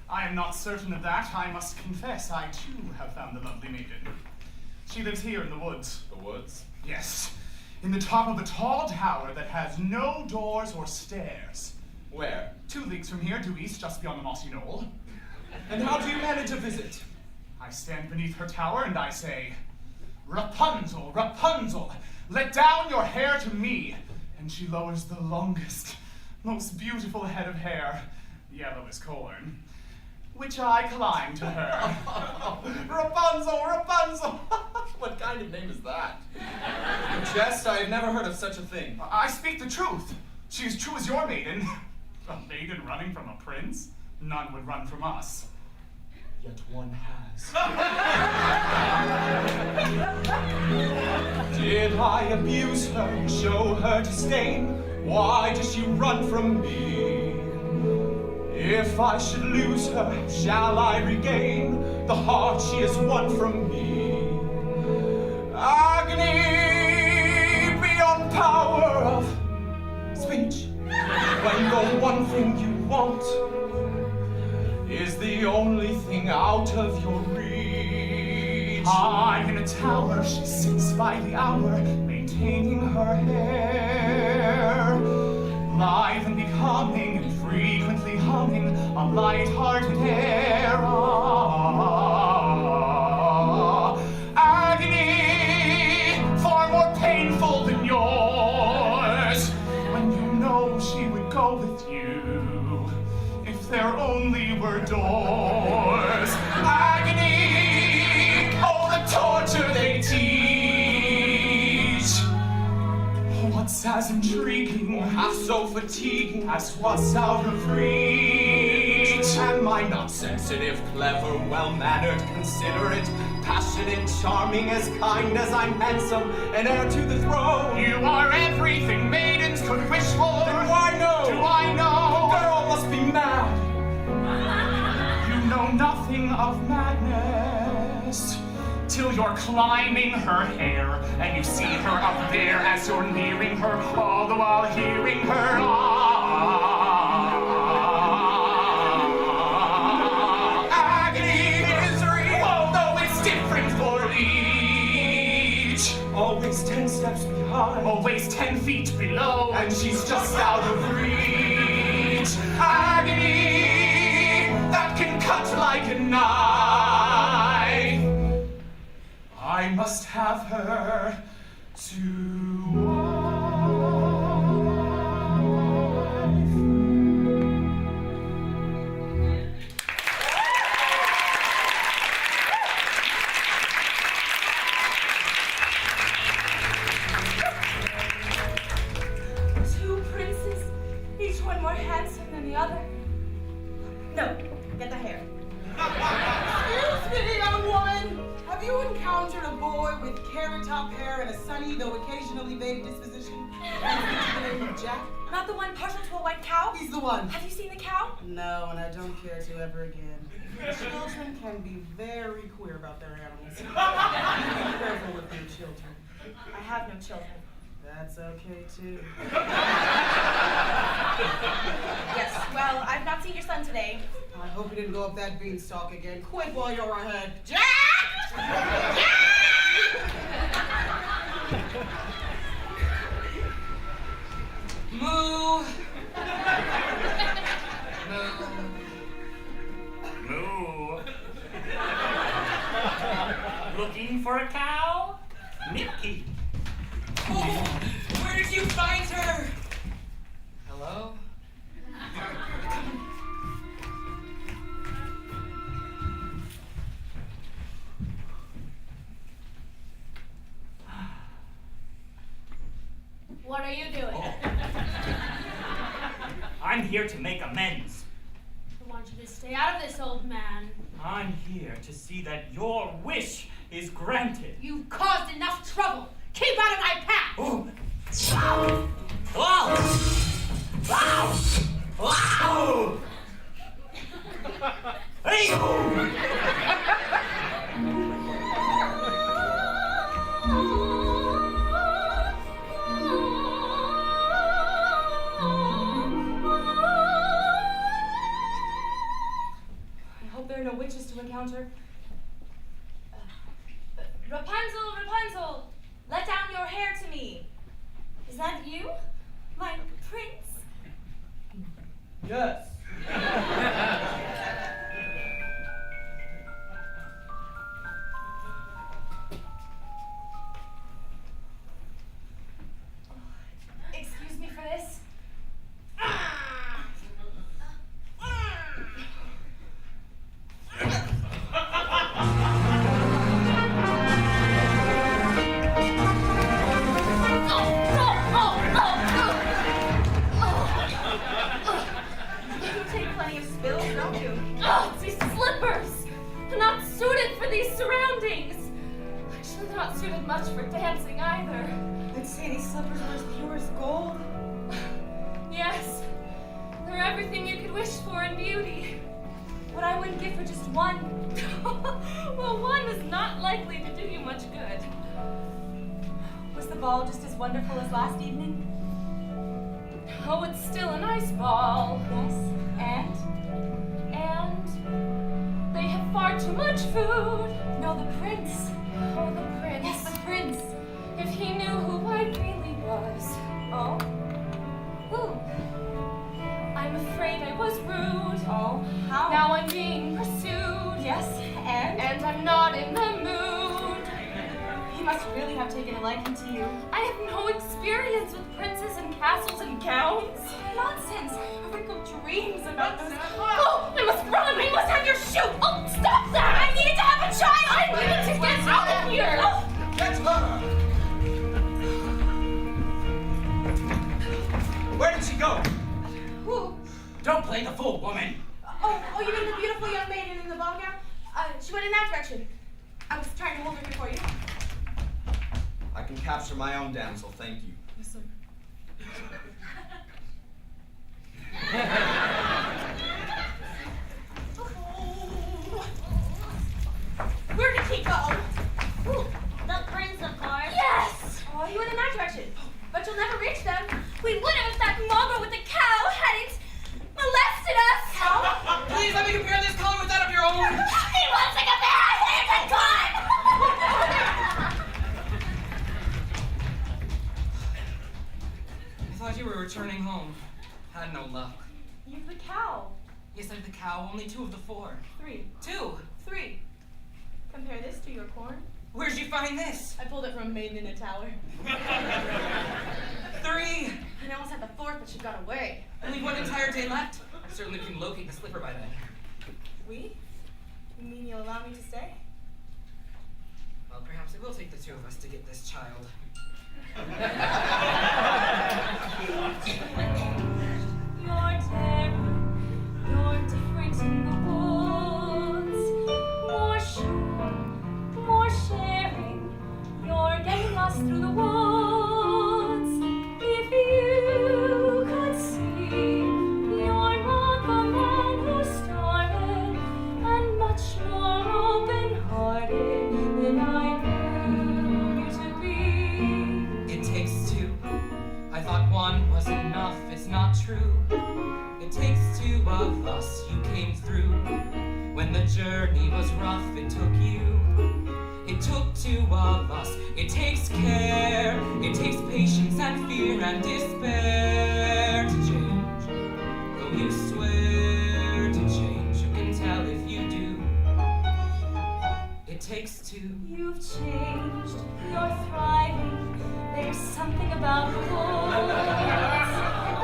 I am not certain of that. I must confess, I too have found the lovely maiden. She lives here in the woods. The woods? Yes, in the top of a tall tower that has no doors or stairs. Where? 2 leagues from here, due east, just beyond the mossy knoll. And how do you manage a visit? I stand beneath her tower and I say, Rapunzel, Rapunzel, let down your hair to me. And she lowers the longest, most beautiful head of hair, yellow as corn, which I climb to her. Rapunzel, Rapunzel! What kind of name is that? You jest? I have never heard of such a thing. I speak the truth. She is true as your maiden. A maiden running from a prince? None would run from us. Yet one has. Did I abuse her, show her disdain? Why does she run from me? If I should lose her, shall I regain the heart she has won from me? Agony beyond power of speech. When the one thing you want is the only thing out of your reach. High in a tower, she sits by the hour, maintaining her hair. Lithe and becoming, and frequently humming a light-hearted air. Agony, far more painful than yours, when you know she would go with you, if there only were doors. Agony, oh, the torture they teach. What's as intriguing, half so fatiguing, as what's out of reach? Am I not sensitive, clever, well-mannered, considerate, passionate, charming, as kind as I'm handsome, and heir to the throne? You are everything maidens could wish for. Then why no? Do I know? The girl must be mad. You know nothing of madness till you're climbing her hair and you see her up there as you're nearing her, all the while hearing her agony, misery. Oh no, it's different for each. Always 10 steps behind, always 10 feet below, and she's just out of reach. Agony that can cut like a knife. I must have her to Two princes, each one more handsome than the other. No, get the hair. Excuse me, young woman. Have you encountered a boy with carrot-top hair and a sunny, though occasionally vague disposition? The name of Jack? Not the one partial to a white cow? He's the one. Have you seen the cow? No, and I don't care to ever again. Children can be very queer about their animals. Be careful with your children. I have no children. That's okay, too. Yes, well, I've not seen your son today. I hope he didn't go up that beanstalk again. Quick while you're ahead. Jack! Jack! Moo! Moo. Moo. Looking for a cow? Milky. Oh, where did you find her? Hello? What are you doing? I'm here to make amends. I want you to stay out of this, old man. I'm here to see that your wish is granted. You've caused enough trouble. Keep out of my path! Oh. Wow! Wow! Wow! Hey! I hope there are no witches to encounter. Rapunzel, Rapunzel, let down your hair to me. Is that you, my prince? Yes. Excuse me for this. You take plenty of spills, don't you? Oh, it's these slippers! They're not suited for these surroundings. Actually, they're not suited much for dancing either. I'd say these slippers are as pure as gold. Yes, they're everything you could wish for in beauty. What I wouldn't give for just one. Well, one is not likely to do you much good. Was the ball just as wonderful as last evening? Oh, it's still a nice ball. Yes. And? And they have far too much food. No, the prince. Oh, the prince. Yes, the prince. If he knew who I really was. Oh? Who? I'm afraid I was rude. Oh, how? Now I'm being pursued. Yes, and? And I'm not in the mood. He must really have taken a liking to you. I have no experience with princes and castles and gowns. Nonsense! I wake up dreams about those. Oh, I must run! I must have your shoe! Oh, stop that! I need to have a child! I need to get out of here! Oh. Get her! Where did she go? Who? Don't play the fool, woman. Oh, you mean the beautiful young maiden in the ball gown? She went in that direction. I was trying to hold her before you. I can capture my own damsel, thank you. Yes, sir. Where did he go? Ooh, the prince, of course. Yes! Oh, he went in that direction. But you'll never reach them. We would have if that mongrel with the cow hadn't molested us! Please let me compare this color with that of your own. He looks like a bear! He's a gun! I thought you were returning home. Had no luck. You've the cow. Yes, I have the cow, only 2 of the 4. 3. 2? 3. Compare this to your corn. Where'd you find this? I pulled it from a maiden in a tower. 3! I almost had the 4th, but she got away. Only 1 entire day left. Certainly we can locate the slipper by then. We? You mean you'll allow me to stay? Well, perhaps it will take the 2 of us to get this child. You're terror, you're different in the woods. More sure, more sharing, you're getting lost through the woods. If you could see, you're not the man who started, and much more open-hearted than I knew you to be. It takes 2. I thought 1 was enough, it's not true. It takes 2 of us, you came through. When the journey was rough, it took you. It It took two of us. It takes care. It takes patience and fear and despair to change. Though you swear to change, you can tell if you do. It takes two. You've changed, you're thriving. There's something about the woods.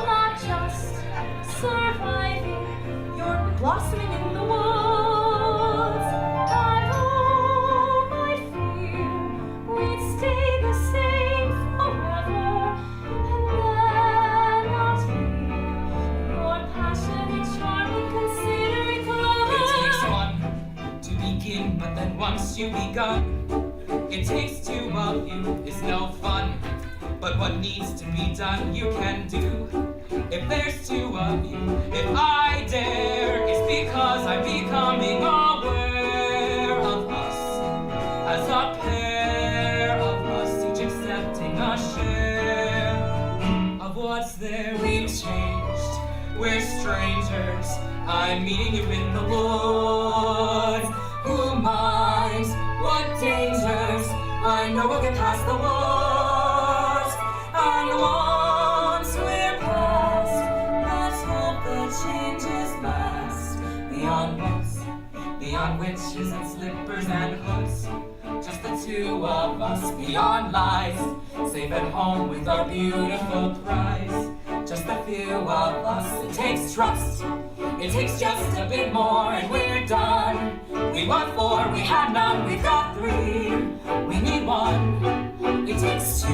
Not just surviving, you're blossoming in the woods. At home, I fear we'd stay the same forever. And then out here, you're passionate, charming, considerate, clever. It takes one to begin, but then once you've begun, it takes two of you. It's no fun, but what needs to be done you can do. If there's two of you, if I dare, it's because I'm becoming aware of us as a pair of us, each accepting a share of what's there. We've changed, we're strangers. I'm meeting you in the woods. Who minds what dangers? I know we'll get past the wars. And once we're past, let's hope the changes last. Beyond books, beyond witches and slippers and hoods, just the two of us. Beyond lies, safe at home with our beautiful prize. Just a few of us. It takes trust. It takes just a bit more and we're done. We want four, we have none, we've got three. We need one. It takes two.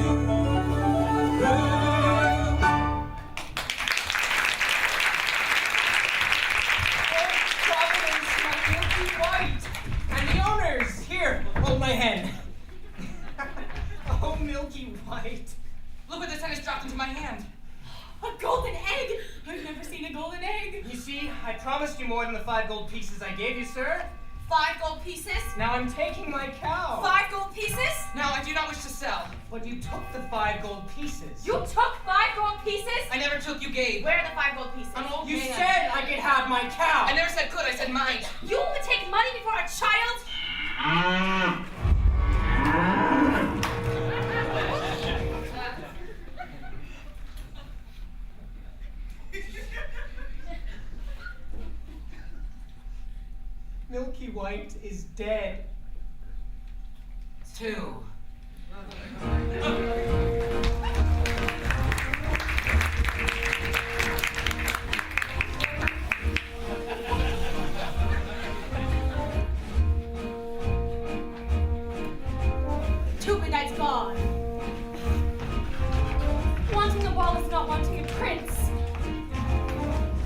Providence, my Milky White! And the owners! Here, hold my hand. Oh, Milky White. Look what the sun has dropped into my hand. A golden egg! I've never seen a golden egg. You see, I promised you more than the 5 gold pieces I gave you, sir. 5 gold pieces? Now I'm taking my cow. 5 gold pieces? Now I do not wish to sell. But you took the 5 gold pieces. You took 5 gold pieces? I never took, you gave. Where are the 5 gold pieces? An old You man. Said I could have my cow. I never said could, I said mine. You would take money before a child? Milky White is dead. 2. Midnight's gone. Wanting a ball is not wanting a prince.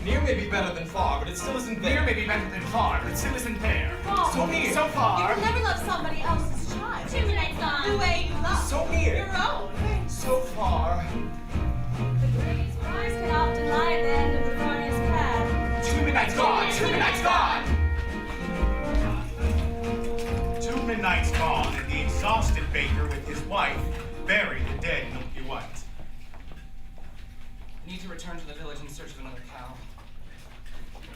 Near may be better than far, but it still isn't there. Near may be better than far, but it still isn't there. Oh. So near. So far. You will never love somebody else's child. Midnight's gone. The way you love So near. your own. So far. The greatest prize can often lie at the end of the thorniest path. 2 midnights gone. 2 midnights gone. 2 midnights gone, and the exhausted baker with his wife buried the dead Milky White. I need to return to the village in search of another cow.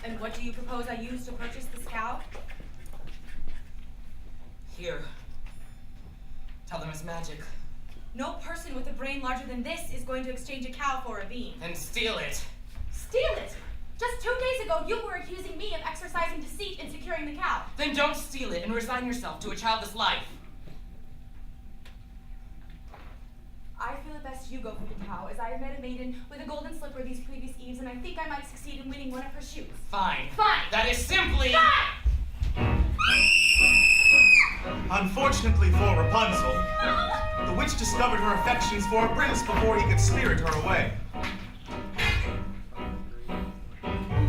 And what do you propose I use to purchase this cow? Here. Tell them it's magic. No person with a brain larger than this is going to exchange a cow for a bean. Then steal it. Steal it! Just 2 days ago, you were accusing me of exercising deceit in securing the cow. Then don't steal it and resign yourself to a childless life. I feel it best you go for the cow, as I have met a maiden with a golden slipper these previous eves, and I think I might succeed in winning one of her shoes. Fine. Fine! That is simply... Fine! Unfortunately for Rapunzel, the witch discovered her affections for a prince before he could spirit her away.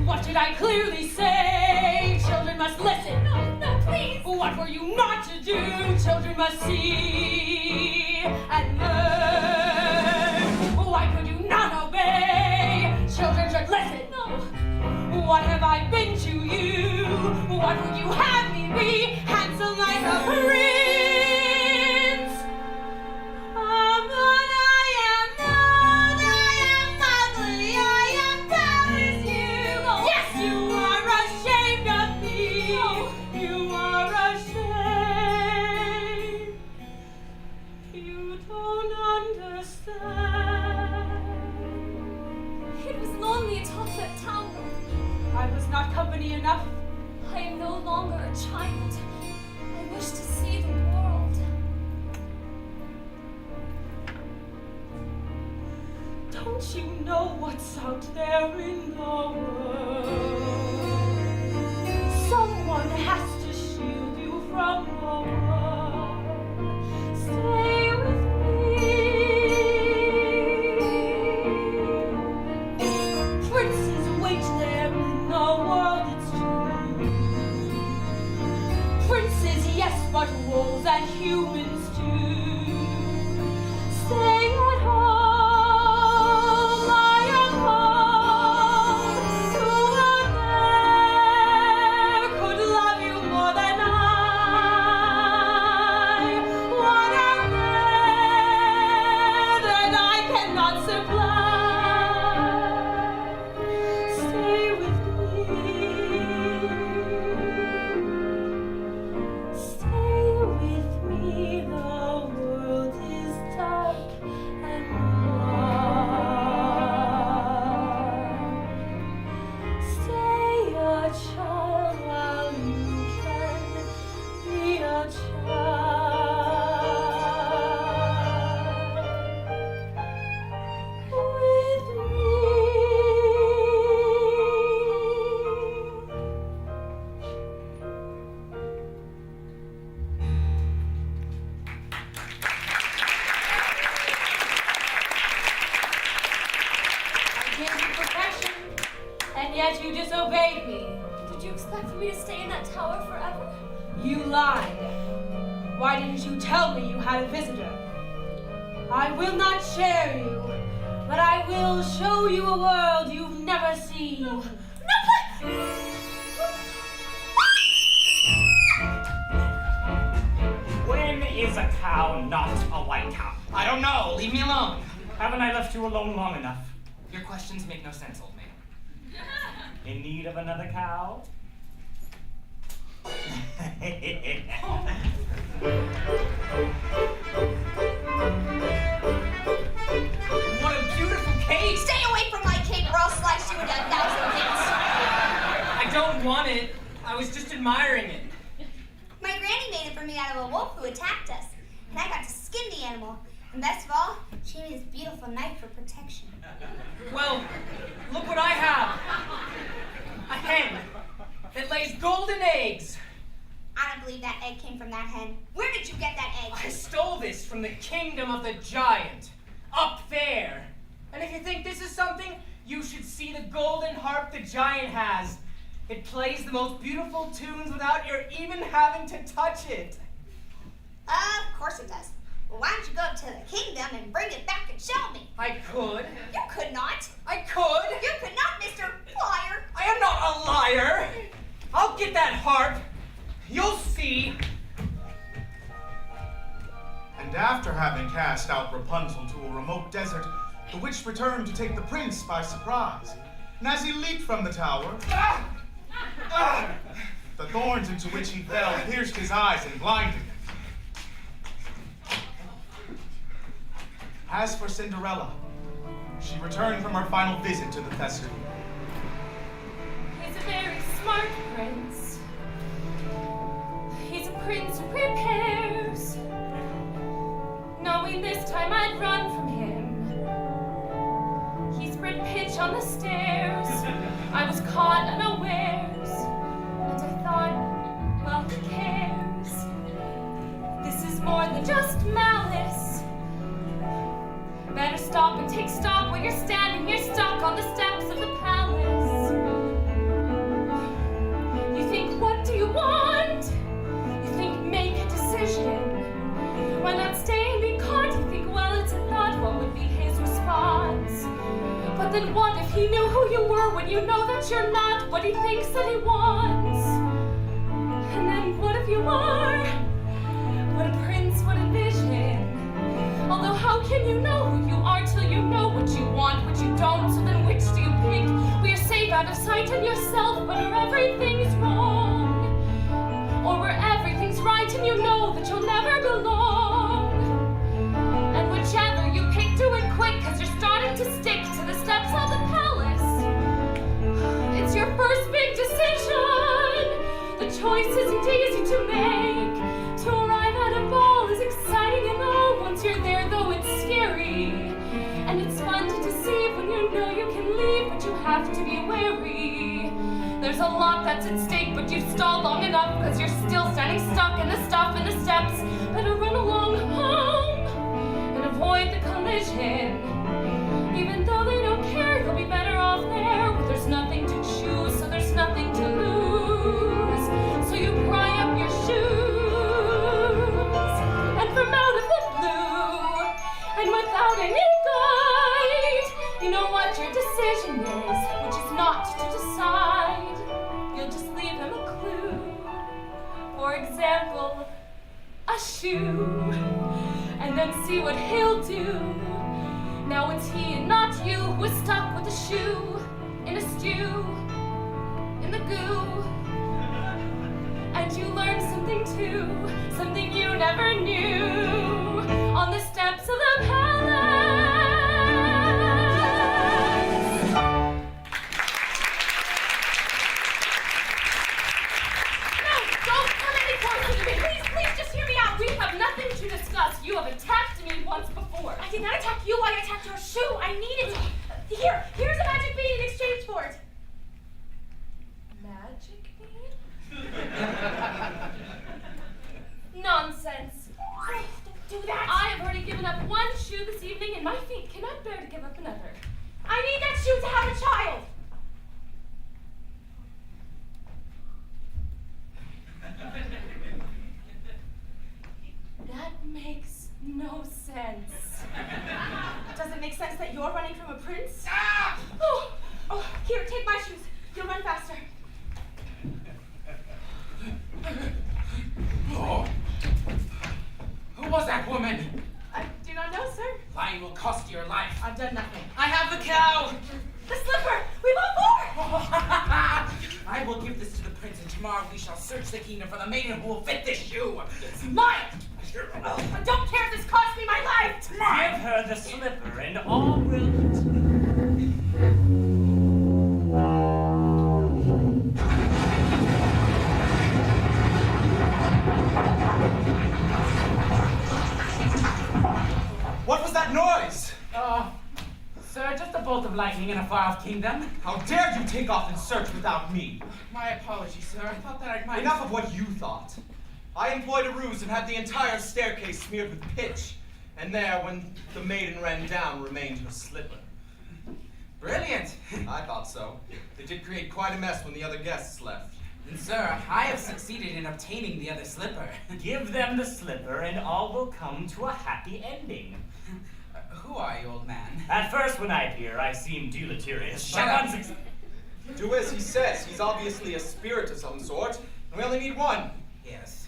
What did I clearly say? Children must listen. No, please. What were you not to do? Children must see and learn. Why could you not obey? Children should listen. No. What have I been to you? What would you have me be? Handsome like a prince. But I am not. I am ugly. I am bad as you. Yes, you are ashamed of me. You are ashamed. company enough. I am no longer a child. I wish to see the world. Don't you know what's out there in the world? Someone has to shield you from the world. Stay with me. Princes wait there in the world, it's true. Princes, yes, but wolves and humans too. Stay at home. And yet you disobeyed me. Did you expect for me to stay in that tower forever? You lied. Why didn't you tell me you had a visitor? I will not share you, but I will show you a world you've never seen. No, When is a cow not a white cow? I don't know. Leave me alone. Haven't I left you alone long enough? Your questions make no sense, old man. In need of another cow? What a beautiful cake! Stay away from my cake or I'll slice you into 1,000 bits. I don't want it. I was just admiring it. My granny made it for me out of a wolf who attacked us. And I got to skin the animal. And best of all, she made this beautiful knife for protection. Well, look what I have. A hen that lays golden eggs. I don't believe that egg came from that hen. Where did you get that egg? I stole this from the kingdom of the giant, up there. And if you think this is something, you should see the golden harp the giant has. It plays the most beautiful tunes without your even having to touch it. Of course it does. Well, why don't you go up to the kingdom and bring it back and show me? I could. You could not. I could. You could not, Mr. Liar. I am not a liar. I'll get that harp. You'll see. And after having cast out Rapunzel to a remote desert, the witch returned to take the prince by surprise. And as he leaped from the tower, the thorns into which he fell pierced his eyes and blinded him. As for Cinderella, she returned from her final visit to the festival. He's a very smart prince. He's a prince who prepares, knowing this time I'd run from him. He spread pitch on the stairs. I was caught unawares, and I thought, well, who cares? This is more than just malice. Better stop and take stock while you're standing here stuck on the steps of the palace. You think, what do you want? You think, make a decision. Why not stay and be caught? You think, well, it's a thought, what would be his response? But then what if he knew who you were when you know that you're not what he thinks that he wants? And then what if you are? What a prince, what a vision. Although how can you know who you are till you know what you want, what you don't? So then which do you pick? Where you're safe out of sight and yourself, but where everything's wrong? Or where everything's right and you know that you'll never belong? And whichever you pick, do it quick, cause you're starting to stick to the steps of the palace. It's your first big decision. lot that's at stake, but you've stalled long enough because you're still standing stuck in the stuff in the steps. Better run along home and avoid the collision. Even though they don't care, you'll be better off there. But there's nothing to choose, so there's nothing to lose. So you pry up your shoes and from out of the blue, and without any guide, you know what your decision is, which is not to decide. You'll just leave him a clue. For example, a shoe, and then see what he'll do. Now it's he and not you who is stuck with a shoe in a stew, in the goo. And you learn something too, something you never knew, on the steps of the palace. No, don't come any closer to me. Please just hear me out. We have nothing to discuss. You have attacked me once before. I did not attack you, I attacked your shoe. I needed it. Here's a magic bean in exchange for it. Magic bean? Nonsense. Don't do that. I have already given up one shoe this evening, and my feet cannot bear to give up another. I need that shoe to have a child. That makes no sense. Does it make sense that you're running from a prince? Ah! Oh, here, take my shoes. You'll run faster. Oh. Who was that woman? I do not know, sir. Lying will cost you your life. I've done nothing. I have the cow! The slipper! We want more! I will give this to the prince, and tomorrow we shall search the kingdom for the maiden who will fit this shoe. It's mine! I don't care if this costs me my life! Give her the slipper, and all will... What was that noise? Sir, just a bolt of lightning in a far-off kingdom. How dare you take off in search without me? My apologies, sir. I thought that I might... Enough of what you thought. I employed a ruse and had the entire staircase smeared with pitch. And there, when the maiden ran down, remained her slipper. Brilliant! I thought so. They did create quite a mess when the other guests left. And sir, I have succeeded in obtaining the other slipper. Give them the slipper, and all will come to a happy ending. Who are you, old man? At first, when I appear, I seem deleterious. Shut up! Do as he says. He's obviously a spirit of some sort, and we only need one. Yes.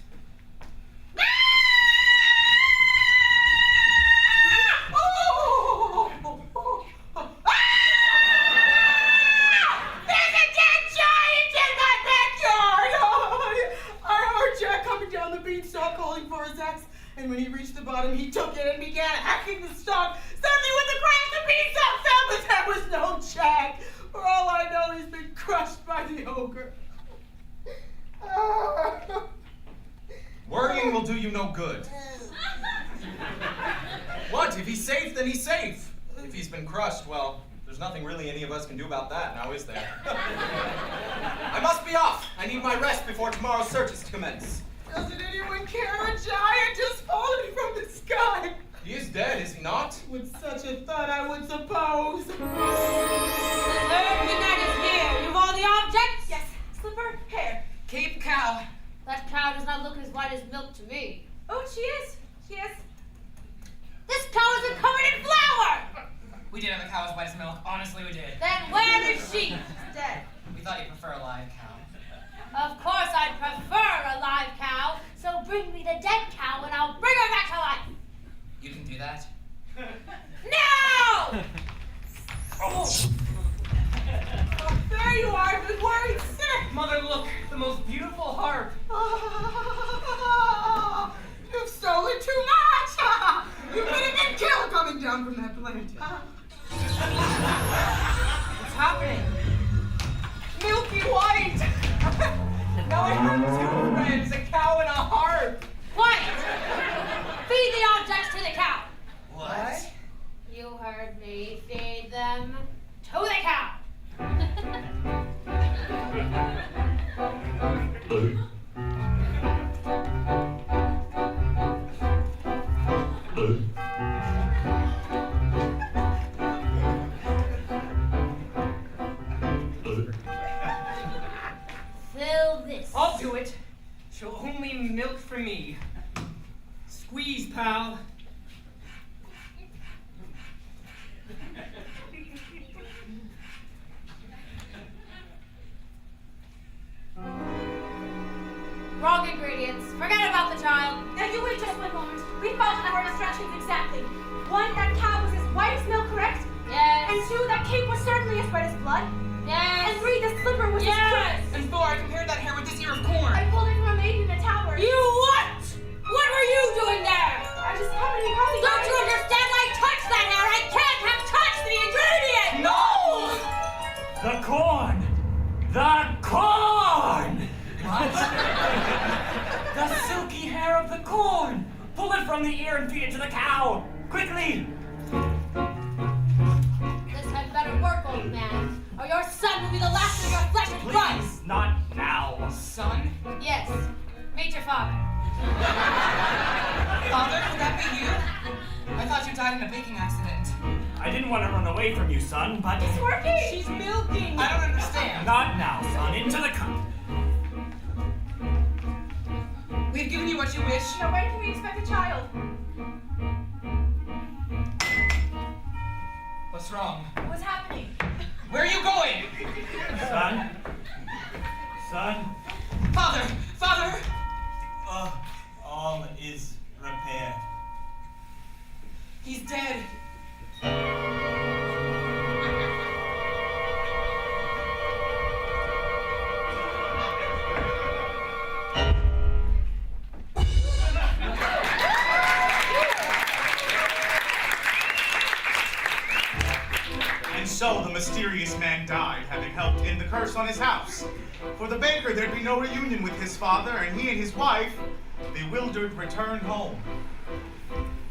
There's a dead giant in my backyard! I heard Jack coming down the beanstalk calling for his axe, and when he reached the bottom, he took it and began hacking the stalk. Suddenly, with the crash, the beanstalk fell, but there was no Jack. For all I know, he's been crushed by the ogre. Worrying will do you no good. What? If he's safe, then he's safe. If he's been crushed, well, there's nothing really any of us can do about that, now is there? I must be off. I need my rest before tomorrow's search is to commence. Doesn't anyone care? A giant just fallen from the sky. He is dead, is he not? With such a thought, I would suppose. The third midnight is here. You've all the objects? Yes, slipper, hair. Keep cow. That cow does not look as white as milk to me. Oh, she is. She is. This cow isn't covered in flour! We did have a cow as white as milk. Honestly, we did. Then where is she? She's dead. We thought you prefer a live cow. Of course I'd prefer a live cow, so bring me the dead cow and I'll bring her back to life. You can do that? No! Oh, there you are. I've been worried sick. Mother, look, the most beautiful harp. You've stolen too much. You could have been killed coming down from that planet. What's happening? Milky white. Now I have two friends, a cow and a harp. Quiet! Feed the objects to the cow. What? You heard me. Feed them to the cow. do it. She'll only milk for me. Squeeze, pal. Wrong ingredients. Forget about the child. Now you wait just one moment. We followed our instructions exactly. One, that cow was as white as milk, correct? Yes. And two, that cape was certainly as red as blood. Yes. And three, the slipper was as Yes. And 4, I compared that hair with this ear of corn. I pulled it from a maiden in a tower. You what? What were you doing there? I just happened to be crossing. Don't you understand? I touched that hair. I can't have touched the ingredient. No! The corn! The corn! What? The silky hair of the corn! Pull it from the ear and feed it to the cow! Quickly! This had better work, old man, or your son will be the last of your flesh and blood. Please, not now. Son? Yes. Meet your father. Father, could that be you? I thought you died in a baking accident. I didn't want to run away from you, son, but... It's working! She's milking! I don't understand. Not now, son. Into the cup. We've given you what you wish. Now when can we expect a child? What's wrong? What's happening? Where are you going? Son? Son? Father! Father! All is repaired. He's dead. And so the mysterious man died, having helped end the curse on his house. For the baker, there'd be no reunion with his father, and he and his wife, bewildered, returned home.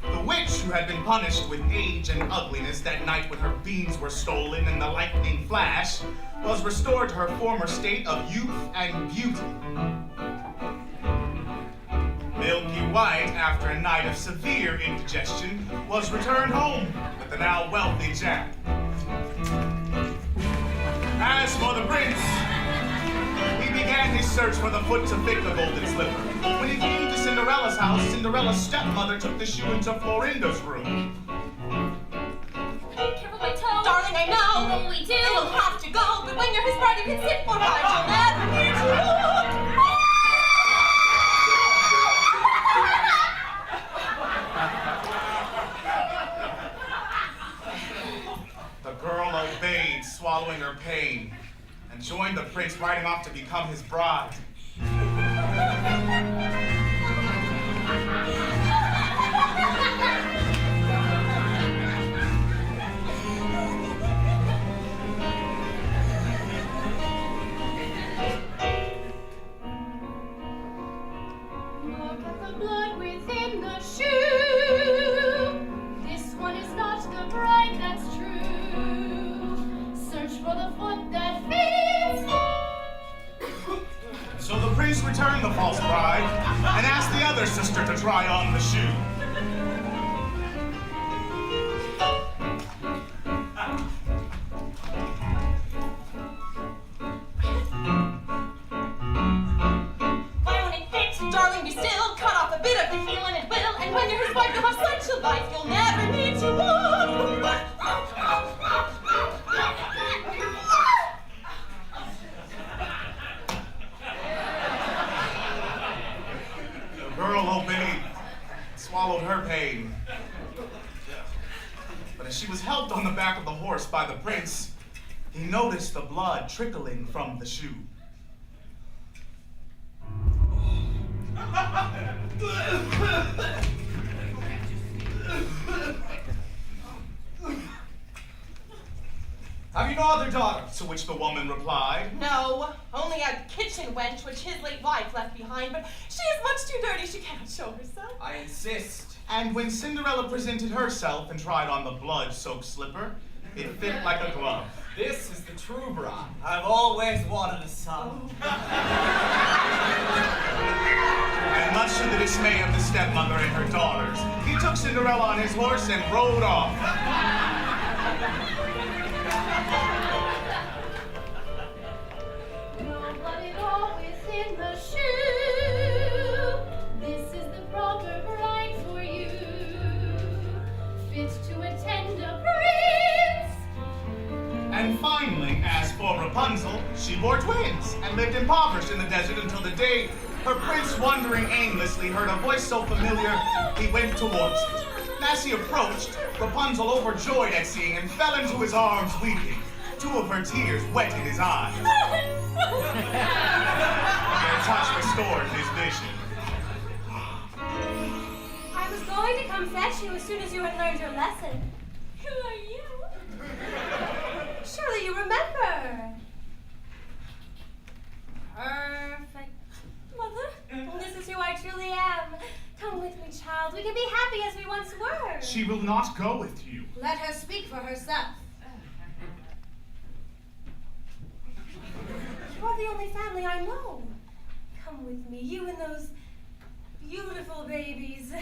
The witch, who had been punished with age and ugliness that night when her beans were stolen and the lightning flash, was restored to her former state of youth and beauty. Milky White, after a night of severe indigestion, was returned home with the now wealthy Jack. As for the prince, he began his search for the foot to fit the golden slipper. When he came to Cinderella's house, Cinderella's stepmother took the shoe into Florinda's room. Careful my toe. Darling, I know. What will we do? You'll have to go, but when you're his bride, you can sit for a while. You'll never need to. The girl obeyed, swallowing her pain, and joined the prince, riding off to become his bride. Look at the blood within the shoe. This one is not the bride that's true. Search for the foot that fits. So the prince returned the false bride and asked the other sister to try on the shoe. Why won't it fit? Darling, be still. Cut off a bit of the heel and it will. And when you're his wife, you'll have such a life, you'll never need to walk. The girl obeyed, swallowed her pain. But as she was helped on the back of the horse by the prince, he noticed the blood trickling from the shoe. Have you no other daughter? To which the woman replied, No, only a kitchen wench which his late wife left behind, but she is much too dirty, she cannot show herself. I insist. and when Cinderella presented herself and tried on the blood-soaked slipper, it fit like a glove. This is the true bride. I've always wanted a son. And much to the dismay of the stepmother and her daughters, he took Cinderella on his horse and rode off. No blood at all within the shoe. lived impoverished in the desert until the day her prince, wandering aimlessly, heard a voice so familiar he went towards it. And as he approached, Rapunzel, overjoyed at seeing him, fell into his arms weeping. 2 of her tears wetted his eyes. Their touch restored his vision. I was going to come fetch you as soon as you had learned your lesson. Who are you? Surely you remember. Perfect. Mother, this is who I truly am. Come with me, child. We can be happy as we once were. She will not go with you. Let her speak for herself. You are the only family I know. Come with me, you and those beautiful babies.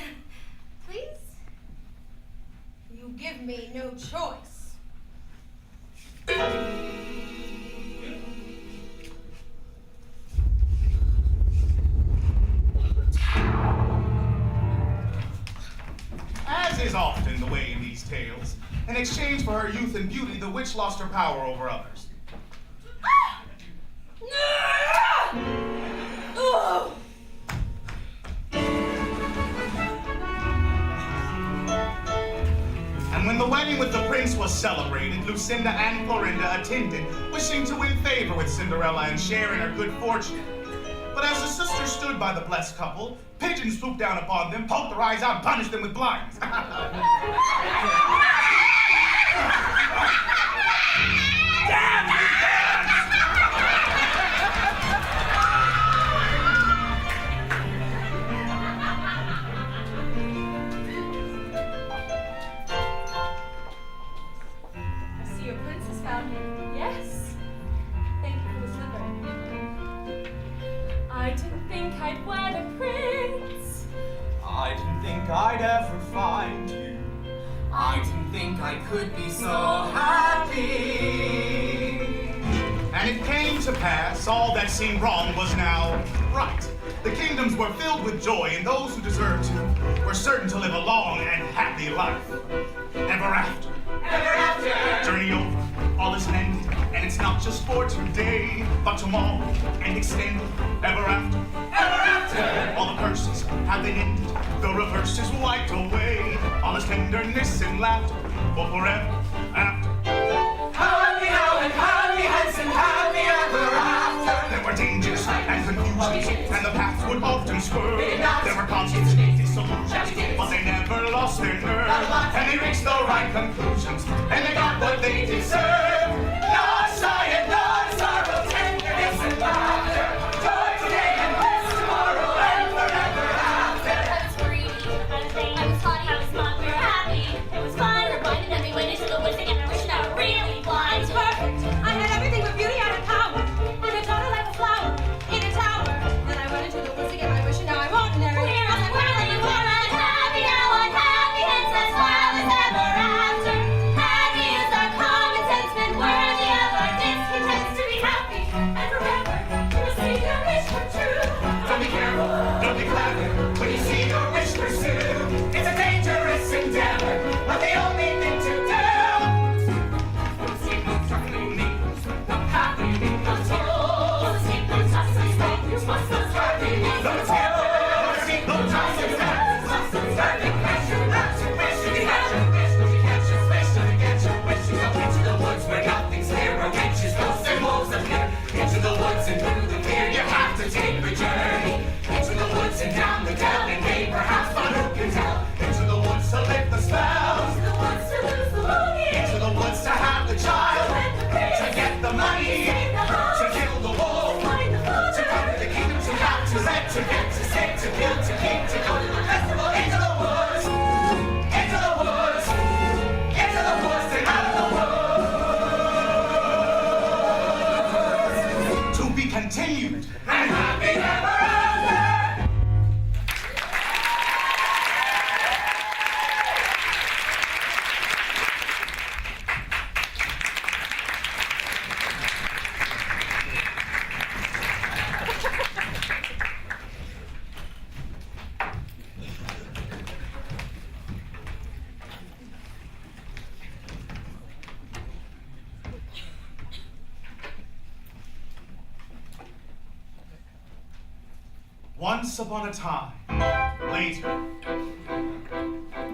Please? You give me no choice. As is often the way in these tales, in exchange for her youth and beauty, the witch lost her power over others. And when the wedding with the prince was celebrated, Lucinda and Florinda attended, wishing to win favor with Cinderella and share in her good fortune. But as the sisters stood by the blessed couple, pigeons swooped down upon them, poked their eyes out, and punished them with blinds. Damn you, I see your prince has found me. Yes. Thank you for the slipper. I didn't think I'd wed a prince. I didn't think I'd ever find you. I didn't think I could be so happy. And it came to pass, all that seemed wrong was now right. The kingdoms were filled with joy, and those who deserved to were certain to live a long and happy life. Ever after. Ever after. Journey over, all is ended, and it's not just for today, but tomorrow, and extended. Ever after. Ever after. All the curses have been ended, the reverse is wiped away. All is tenderness and laughter, for forever after. Happy now and happy hence and happy ever after. There were dangers and confusions, and the paths would often swerve. There were constant disillusions, but they never lost their nerve. And they reached the right conclusions, and they got what they deserved. Not not sorrow, tenderness and laughter. Joy today and bliss tomorrow and forever after. I was greedy, I was vain, I was haughty, I was smart, we were happy. It was fun, we're blind, and then we went into the woods again. I wish I were really blind. It's perfect. I had everything but beauty, I had power. And I taught her like a flower in a tower. Then I went into the woods again, I wish now I'm ordinary. We're on the whirling born, unhappy now, unhappy hence as well as ever after. Happy is our contentment, worthy of our discontents to be happy and forever. We'll see your wish come true. Don't be careful, don't be clever, when you see your wish pursue. It's a dangerous endeavor, but the only thing to do. Don't sleep, don't talk, no needles, not happy, because don't sleep, don't toss, and stop, you must not happy. Don't tell, don't sleep, don't toss, and stop, you must not start to catch your wish, you wish, you catch your wish, don't you catch your wish, don't you catch your wish. You go into the woods where nothing's there, where witches, ghosts, and wolves appear. Into the woods and through the clear, you have to take the journey. Once upon a time, later,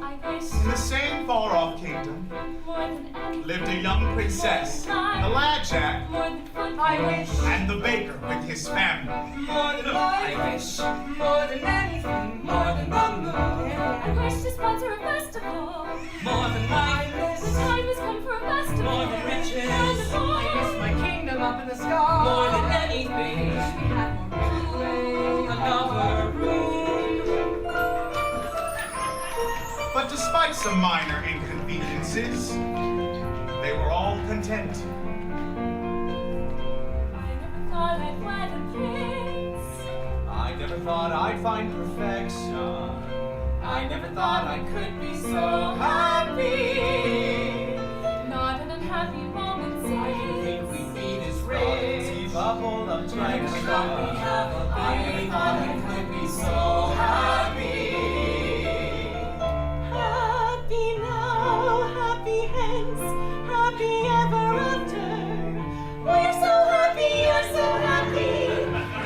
I wish in the same far-off kingdom, more than anything. lived a young princess, the lad Jack, More than food. I wish and the baker with his family. More than I wish, more than anything, more than the moon. I wish to sponsor a festival. More than life, The time has come for a festival. more than riches. And the I wish my kingdom up in the sky. More than anything, we have more room, another room. But despite some minor inconveniences, they were all content. I never thought I'd wed a prince. I never thought I'd find perfection. I never thought I could be so happy. Not an unhappy moment I didn't think since. we'd be this rich. Bubble of I never thought we'd have a baby. I never thought I could be so happy. Happy now, happy hence, happy ever after. We're so happy, you're so happy.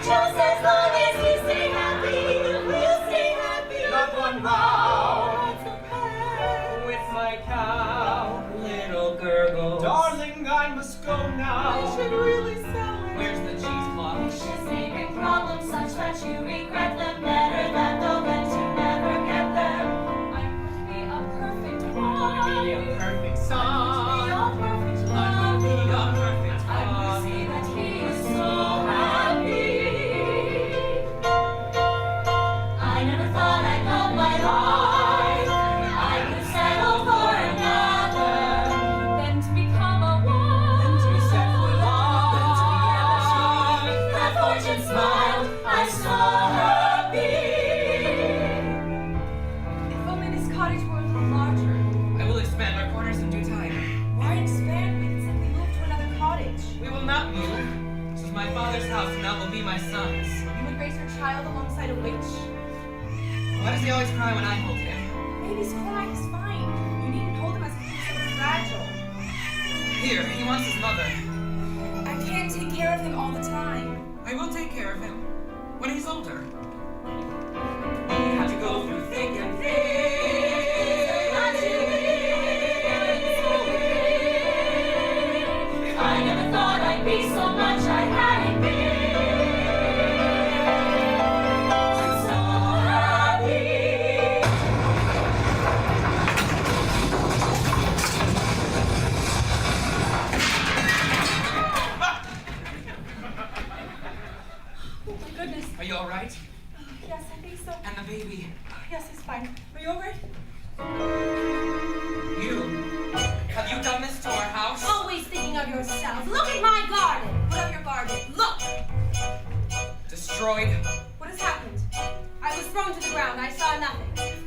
Just as long as you stay happy, we'll stay happy. Not one round That's okay. With my cow, little gurgle. Darling, I must go now. I should really sell it. Where's the cheesecloth? Just making problems such that you regret them better than the rent you never get them. I could be a perfect Be a wife. perfect son. Be a perfect I wife. will be a perfect I could father. see that he is so happy. I never thought I'd love my life. I could settle for another. Then to become a wife. Then to be set for life. Then together That fortune smiled, I'm so happy. If only this cottage were a little larger. I will expand our quarters in due time. Why expand? We can simply move to another cottage. We will not move. This is my father's house, and that will be my son's. You would raise your child alongside a witch. Why does he always cry when I hold him? Babies cry is fine. You needn't hold him as if he was so fragile. Here, he wants his mother. I can't take care of him all the time. I will take care of him when he's older. We have to go through thick and thin. I never thought I'd be so much I hadn't been. I'm so happy. Oh my goodness. Are you all right? Yes, I think so. And the baby? Yes, he's fine. Are you alright? You? Have you done this to our house? Always thinking of yourself. Look at my garden. What of your garden? Look. Destroyed? What has happened? I was thrown to the ground. I saw nothing.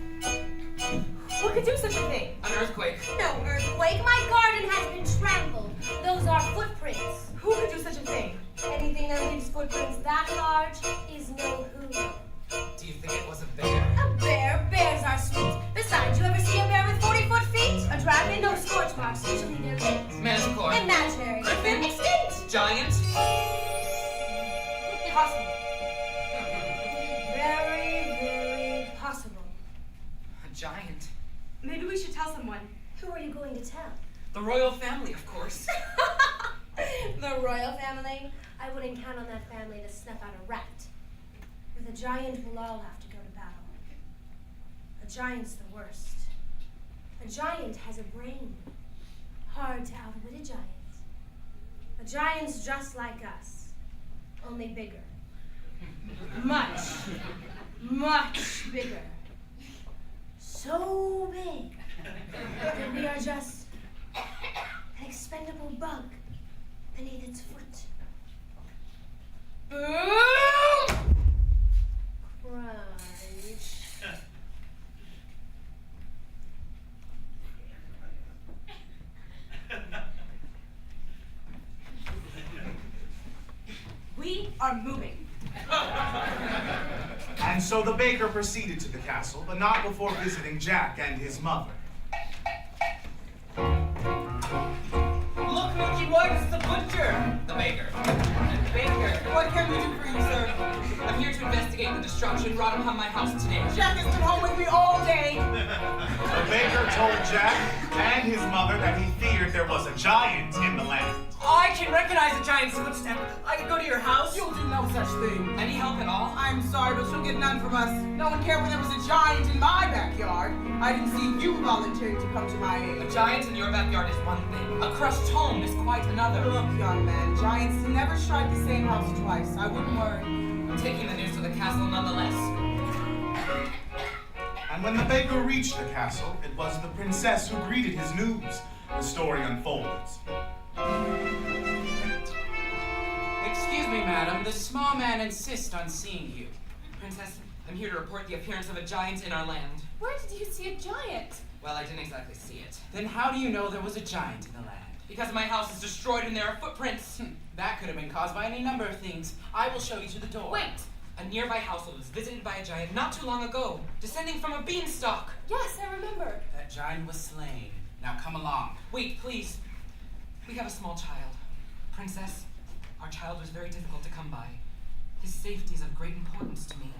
What could do such a thing? An earthquake? No earthquake. My garden has been trampled. Those are footprints. Who could do such a thing? Anything that leaves footprints that large is no who. Do you think it was a bear? A bear? Bears are sweet. Besides, you ever see a bear with 40-foot feet? A dragon? No scorch marks. Usually they're lit. Manticore? Imaginary. Griffin? Extinct. Giant? Possible. Very, very possible. A giant? Maybe we should tell someone. Who are you going to tell? The royal family, of course. The royal family? I wouldn't count on that family to snuff out a rat. With a giant, we'll all have to go to battle. A giant's the worst. A giant has a brain. Hard to outwit a giant. A giant's just like us, only bigger. Much, much bigger. So big that we are just an expendable bug beneath its foot. Crunch. We are moving. And so the baker proceeded to the castle, but not before visiting Jack and his mother. Look, Mickey, what is the butcher? The baker. The baker. What can we do for you, sir? I'm here to investigate investigate the destruction wrought upon my house today. Jack has been home with me all day. The baker told Jack and his mother that he feared there was a giant in the land. I can recognize a giant's footstep. I can go to your house. You'll do no such thing. Any help at all? I'm sorry, but you'll get none from us. No one cared when there was a giant in my backyard. I didn't see you volunteering to come to my aid. A giant in your backyard is one thing. A crushed home is quite another. Look, young man, giants never strike the same house twice. I wouldn't worry. I'm taking the news to the castle nonetheless. And when the baker reached the castle, it was the princess who greeted his news. The story unfolds. Excuse me, madam. The small man insists on seeing you. Princess, I'm here to report the appearance of a giant in our land. Where did you see a giant? Well, I didn't exactly see it. Then how do you know there was a giant in the land? Because my house is destroyed and there are footprints. That could have been caused by any number of things. I will show you to the door. Wait! A nearby household was visited by a giant not too long ago, descending from a beanstalk. Yes, I remember. That giant was slain. Now come along. Wait, please. We have a small child. Princess, our child was very difficult to come by. His safety is of great importance to me.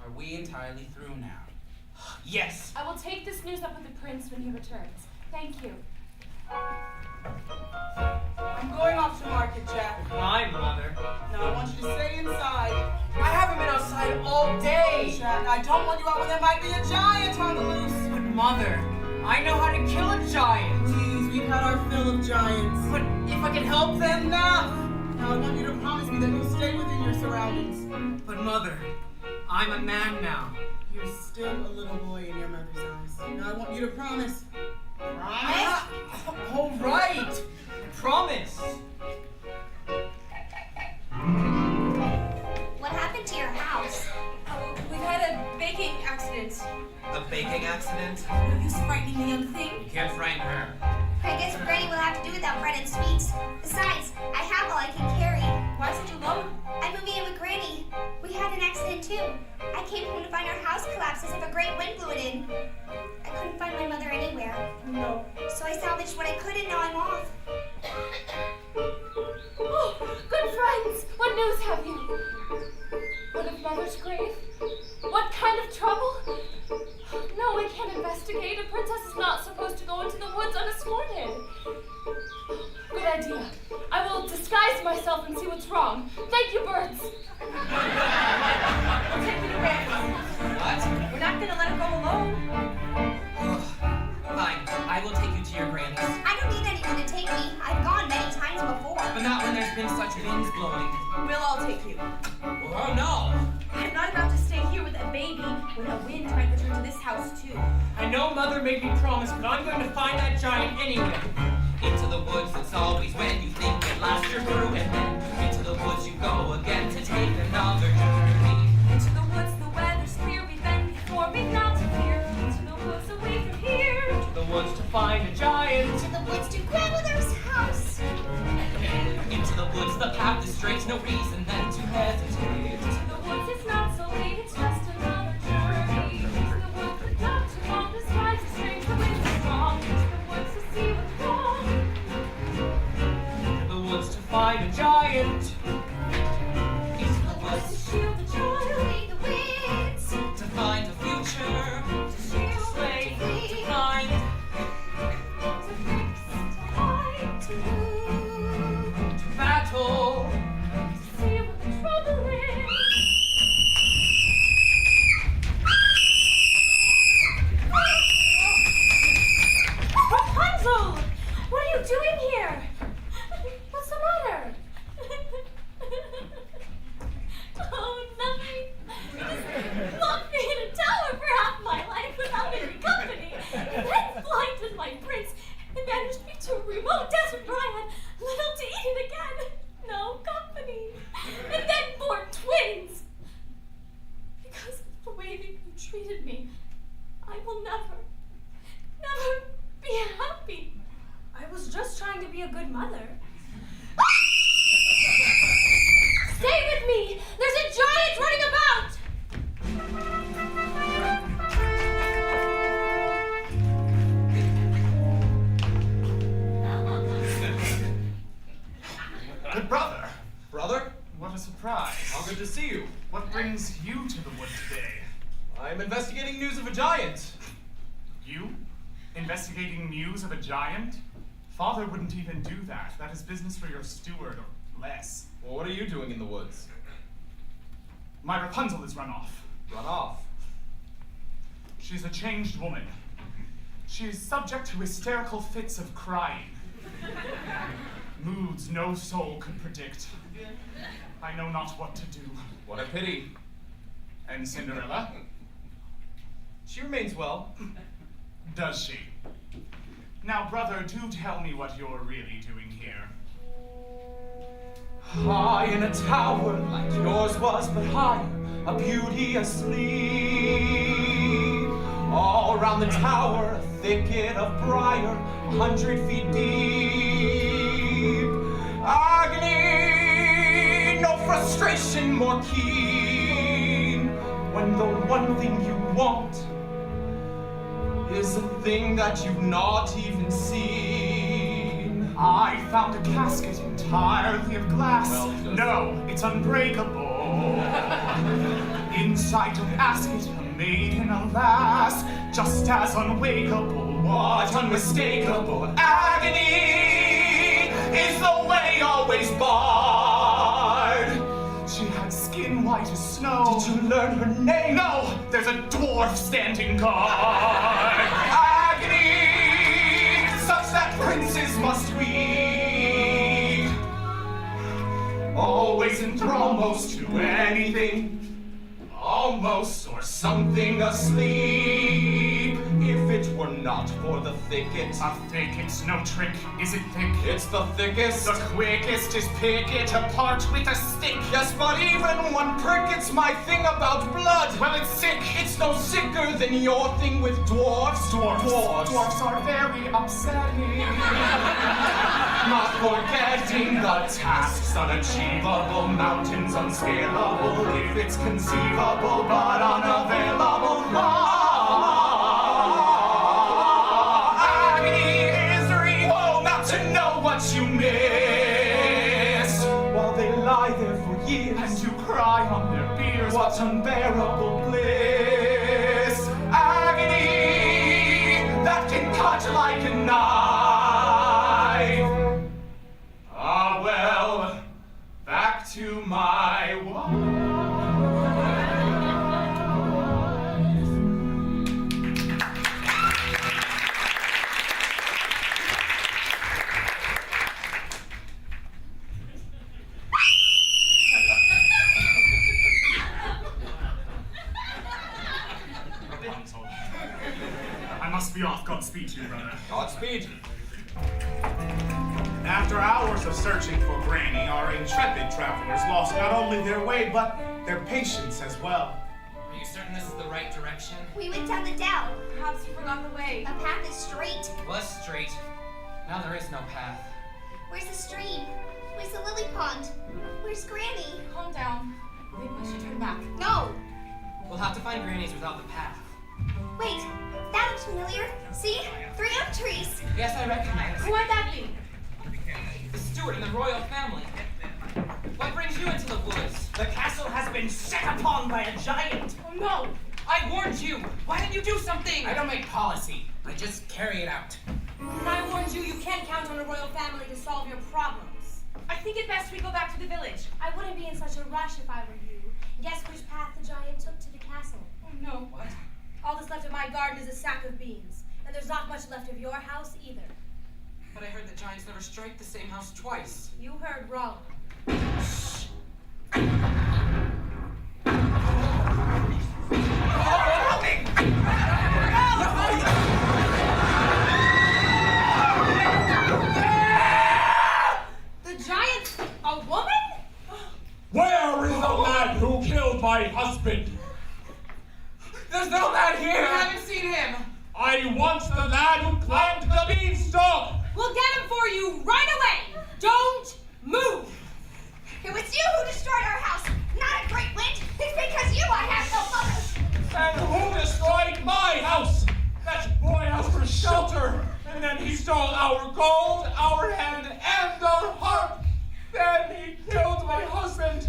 Are we entirely through now? Yes! I will take this news up with the prince when he returns. Thank you. I'm going off to market, Jack. My mother. Now I want you to stay inside. I haven't been outside all day. Jack, I don't want you out when there might be a giant on the loose. But mother, I know how to kill a giant. Please, we've had our fill of giants. But if I can help them Enough! Now I want you to promise me that you'll stay within your surroundings. But mother, I'm a man now. You're still a little boy in your mother's eyes. Now I want you to promise. Promise? All right. Promise. What happened to your house? We've had a baking accident. A baking accident? No use frightening the young thing. You can't frighten her. I guess Granny will have to do without bread and sweets. Besides, I have all I can carry. Why such a load? I'm moving in with Granny. We had an accident too. I came home to find our house collapse as if a great wind blew it in. I couldn't find my mother anywhere. No. So I salvaged what I could and now I'm off. Oh, good friends! What news have you? What of Mother's grave? What kind of trouble? No, we can't investigate. A princess is not supposed to go into the woods unescorted. Good idea. I will disguise myself and see what's wrong. Thank you, birds. We'll take you to Granny's. What? We're not gonna let her go alone. Fine. I will take you to your granny's. I don't need anyone to take me. I've gone many times before. But not when there's been such winds blowing. We'll all take you. Oh no! I'm not about to stay here with a baby when the wind might return to this house too. I know mother made me promise, but I'm going to find that giant anyway. Into the woods, it's always when you think at last you're through, and then into the woods you go again to take another journey. Into the woods, the weather's clear. We've been before, we've not to fear. Into the woods, away from here. To the woods to find a giant. To the woods to grandmother's house. Into the woods, the path is straight, no reason then to hesitate. Into the woods, it's not so late, it's just another journey. Into the woods, but not too long. The skies are strange, the winds are strong. Into the woods to see what's wrong. To the woods to find a giant. Into the woods To shield the child. Lead the winds. to find a future. To shield, Slay, to to feed, find. to fix, to hide, To move. To battle. to see what the trouble is. Rapunzel! What are you doing here? What's the matter? Oh, nothing. Good to see you. What brings you to the wood today? I'm investigating news of a giant. You? Investigating news of a giant? Father wouldn't even do that. That is business for your steward, or less. Well, what are you doing in the woods? My Rapunzel is run off. Run off. She's a changed woman. She is subject to hysterical fits of crying. Moods no soul could predict. I know not what to do. What a pity. And Cinderella? She remains well. Does she? Now, brother, do tell me what you're really doing here. High in a tower like yours was, but higher, a beauty asleep. All around the tower, a thicket of briar, 100 feet deep. Agony, no frustration more keen, when the one thing you want is a thing that you've not even seen. I found a casket entirely of glass. Well, no, it's unbreakable. Inside the casket, a maiden, alas, just as unwakeable. What unmistakable agony is the way always barred. She had skin white as snow. Did you learn her name? No, there's a dwarf standing guard. Agony, such that princes must weep. Always enthralled most to anything, almost or something asleep. If it were not for the thicket. A thicket's no trick, is it thick? It's the thickest. The quickest is pick it apart with a stick. Yes, but even one prick, it's my thing about blood. Well, it's sick. It's no sicker than your thing with dwarfs. Dwarfs are very upsetting. Not forgetting the tasks unachievable, mountains unscalable, if it's conceivable but unavailable. Agony is woe not to know what you miss, while they lie there for years And you cry on their beers. what unbearable bliss. Agony that can cut like a knife. Ah, well, back to my wife. Rapunzel. I must be off. Godspeed to you, brother. Godspeed. After hours of searching for Granny, our intrepid travelers lost not only their way, but their patience as well. Are you certain this is the right direction? We went down the dell. Perhaps you forgot the way. A path is straight. Was straight. Now there is no path. Where's the stream? Where's the lily pond? Where's Granny? Calm down. Maybe we should turn back. No! We'll have to find Granny's without the path. Wait, that looks familiar. See? 3 oak trees. Yes, I recognize. Who might that be? The steward and the royal family. What brings you into the woods? The castle has been set upon by a giant. Oh no! I warned you! Why didn't you do something? I don't make policy. I just carry it out. And I warned you, you can't count on a royal family to solve your problems. I think it best we go back to the village. I wouldn't be in such a rush if I were you. Guess which path the giant took to the castle? Oh no. What? All that's left of my garden is a sack of beans. And there's not much left of your house either. But I heard that giants never strike the same house twice. You heard wrong. The giant's a woman? Where is the lad who killed my husband? There's no lad I here! haven't seen him! I want the lad who climbed the beanstalk! We'll get him for you right away! Don't move! It was you who destroyed our house, not a great wind. It's because you I have no mother. And who destroyed my house? That boy asked for shelter, and then he stole our gold, our hand, and our harp. Then he killed my husband.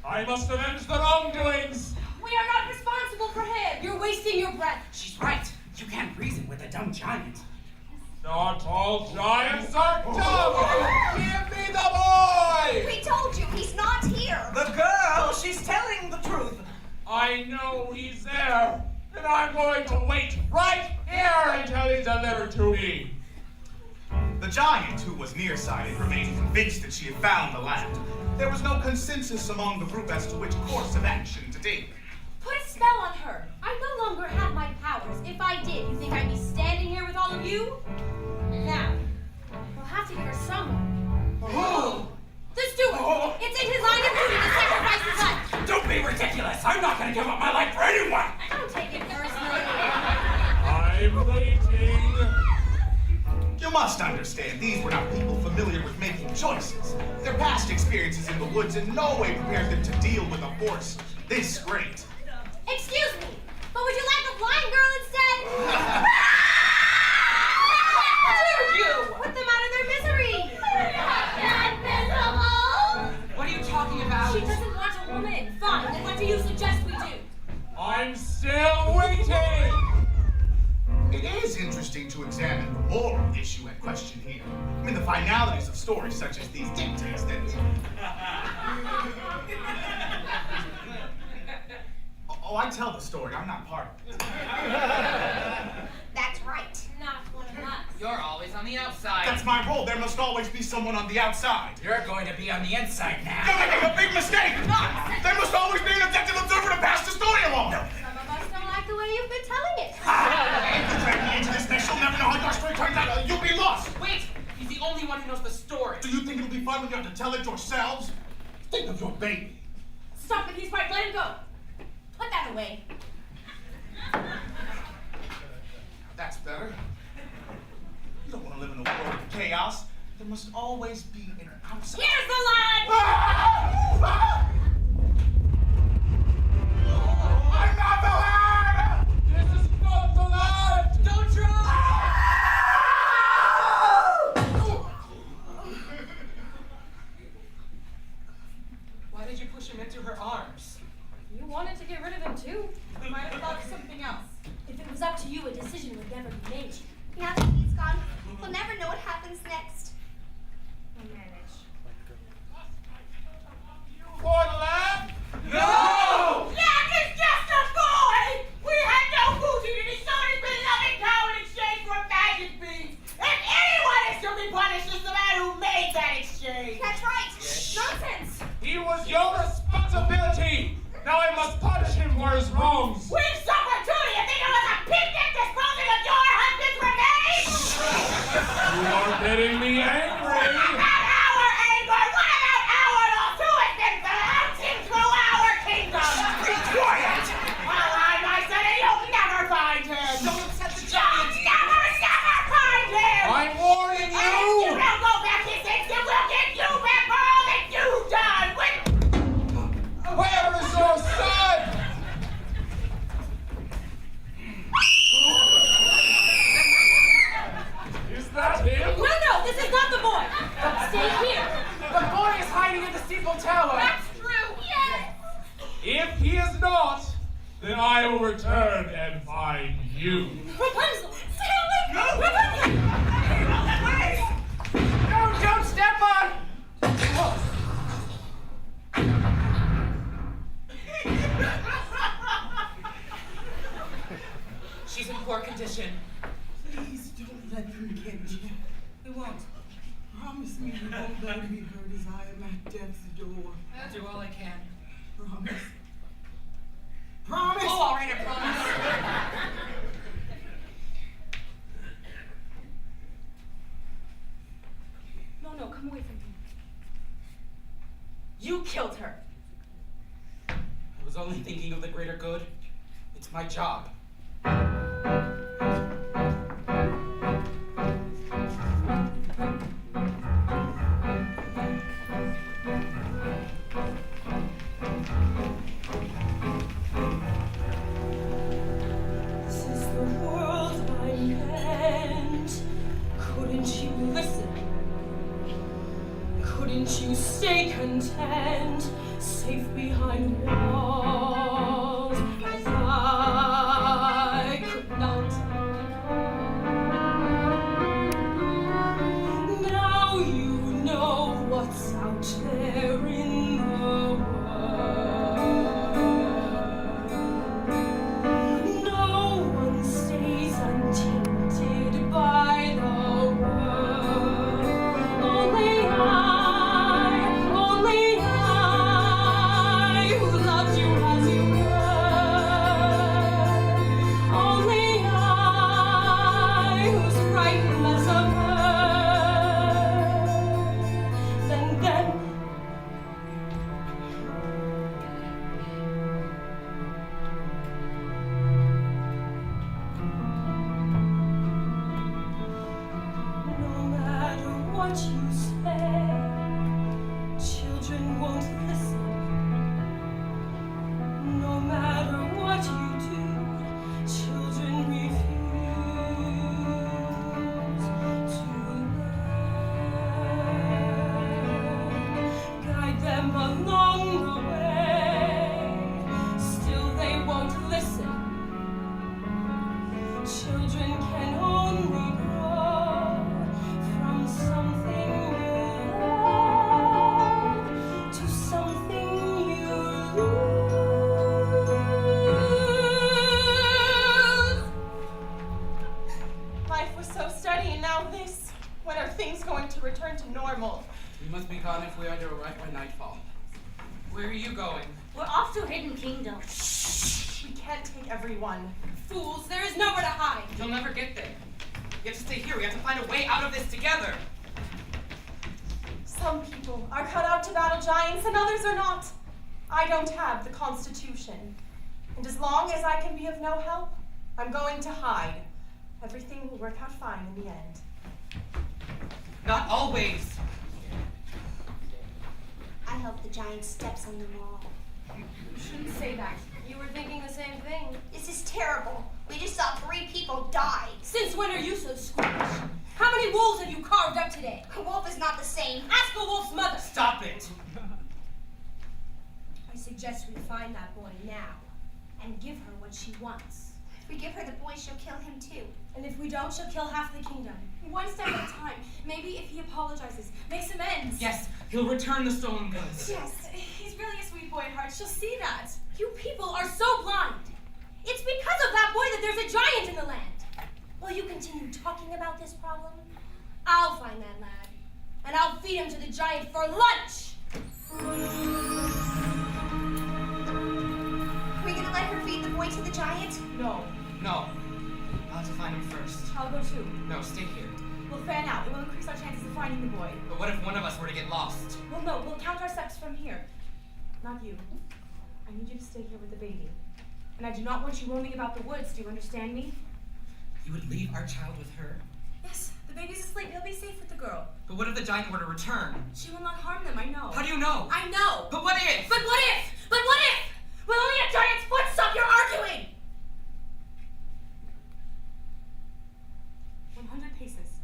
I must must avenge the wrongdoings. We are not responsible for him. You're wasting your breath. She's right. You can't reason with a dumb giant. Not all giants are dumb! Give me the boy! We told you, he's not here. The girl, she's telling the truth. I know he's there, and I'm going to wait right here until he's delivered to me. The giant, who was nearsighted, remained convinced that she had found the land. There was no consensus among the group as to which course of action to take. Put a spell on her. I no longer have my powers. If I did, you think I'd be standing here with all of you? Now, we'll have to give her someone. Who? The steward. It's in his line of duty to sacrifice his life. Don't be ridiculous. I'm not going to give up my life for anyone. Don't take it personally. I'm waiting. You must understand, these were not people familiar with making choices. Their past experiences in the woods in no way prepared them to deal with a force this great. Excuse me, but would you like a blind girl instead? How dare you? Put them out of their misery. What are you talking about? She doesn't want a woman. Fine, then what do you suggest we do? I'm still waiting. It is interesting to examine the moral issue at question here. I mean, the finalities of stories such as these dictates that... Oh, I tell the story. I'm not part of it. That's right. Not one of us. You're always on the outside. That's my role. There must always be someone on the outside. You're going to be on the inside now. You're making a big mistake! There must always be an objective observer to pass the story along! No. Some of us don't like the way you've been telling it. If you drag me into this mess, you'll never know how your story turns out. You'll be lost! Wait! He's the only one who knows the story. Do you think it'll be fun when you have to tell it yourselves? Think of your baby. Stop it, he's right. Let him go. Put that away. That's better. You don't want to live in a world of chaos. There must always be an outside. Here's the line! I'm not the lad! This is not the lad! Don't try! Why did you push him into her arms? You wanted to get rid of him too. You might have thought of something else. If it was up to you, a decision would never be made. Now that he's gone, we'll never know what happens next. We'll manage. For the lad? No! Jack is just a boy! We had no booty and he sold his beloved cow in exchange for magic beads! If anyone is to be punished, it's the man who made that exchange! That's right. Nonsense! He was your responsibility! Now I must punish him for his wrongs! We've suffered duty and think it was a picnic disposing of your husband's remains! You are getting me angry! What about our anger? What about our law to it then flouncing through our kingdom? Be quiet! Well, I said it, you'll never find him! Don't upset the giant! Never find him! I'm warning And if you you! don't go back his things, it will get you back for all that you've done! Where is your son? Is that him? No, this is not the boy. Stay here. The boy is hiding in the steeple tower! That's true. Yes. If he is not, then I will return and find you. Rapunzel, stay away. Rapunzel. No, don't step on! She's in poor condition. Please don't let them get you. They won't. Promise me you won't let me hurt as I am at death's door. I'll do all I can. Promise. Promise! Oh, all right, I promise. No, come away from me. You killed her. I was only thinking of the greater good. It's my job. This is the world I meant. Couldn't you listen? Couldn't you stay content? So safe behind walls as I could not. Now you know what's out there in the world. No one stays untainted by the world. Only I, who loved you as you were. Only I, who's frightened less of her than them. No matter what you say, children won't listen. No matter what you do, children refuse to learn. Guide them along the way, still they won't listen. Children can only grow from something you love to something you lose. Life was so steady, and now this. When are things going to return to normal? We must be gone if we are to arrive by nightfall. Where are you going? We're off to Hidden Kingdom. We can't take everyone. Fools, there is nowhere to hide. You'll never get there. You have to stay here. We have to find a way out of this together. Some people are cut out to battle giants and others are not. I don't have the Constitution. And as long as I can be of no help, I'm going to hide. Everything will work out fine in the end. Not always. I hope the giant steps on them all. You shouldn't say that. You were thinking the same thing. This is terrible. We just saw 3 people die. Since when are you so squeamish? How many wolves have you carved up today? A wolf is not the same. Ask a wolf's mother. Stop it. I suggest we find that boy now and give her what she wants. If we give her the boy, she'll kill him too. And if we don't, she'll kill half the kingdom. One step at a time. Maybe if he apologizes, makes amends. Yes, he'll return the stolen goods. Yes, he's really a sweet boy at heart. She'll see that. You people are so blind. It's because of that boy that there's a giant in the land. Will you continue talking about this problem? I'll find that lad, and I'll feed him to the giant for lunch. Are we gonna let her feed the boy to the giant? No. No. I'll have to find him first. I'll go too. No, stay here. We'll fan out. It will increase our chances of finding the boy. But what if one of us were to get lost? Well, no. We'll count our steps from here. Not you. I need you to stay here with the baby. And I do not want you roaming about the woods. Do you understand me? You would leave our child with her? Yes, the baby's asleep. He'll be safe with the girl. But what if the giant were to return? She will not harm them, I know. How do you know? I know. But what if? But what if? But what if? With only a giant's foot, stop your arguing! 100 paces.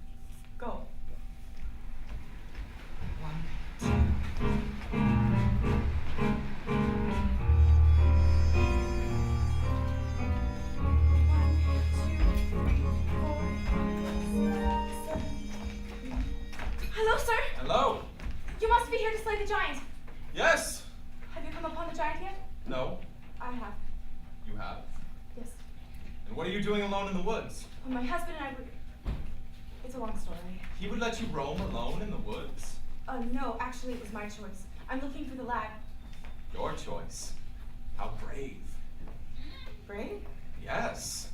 Go. 1, 2. Hello, sir. Hello? You must be here to slay the giant. Yes? Have you come upon the giant yet? No? I have. You have? Yes. And what are you doing alone in the woods? When my husband and I were... It's a long story. He would let you roam alone in the woods? No, actually it was my choice. I'm looking for the lad. Your choice. How brave. Brave? Yes.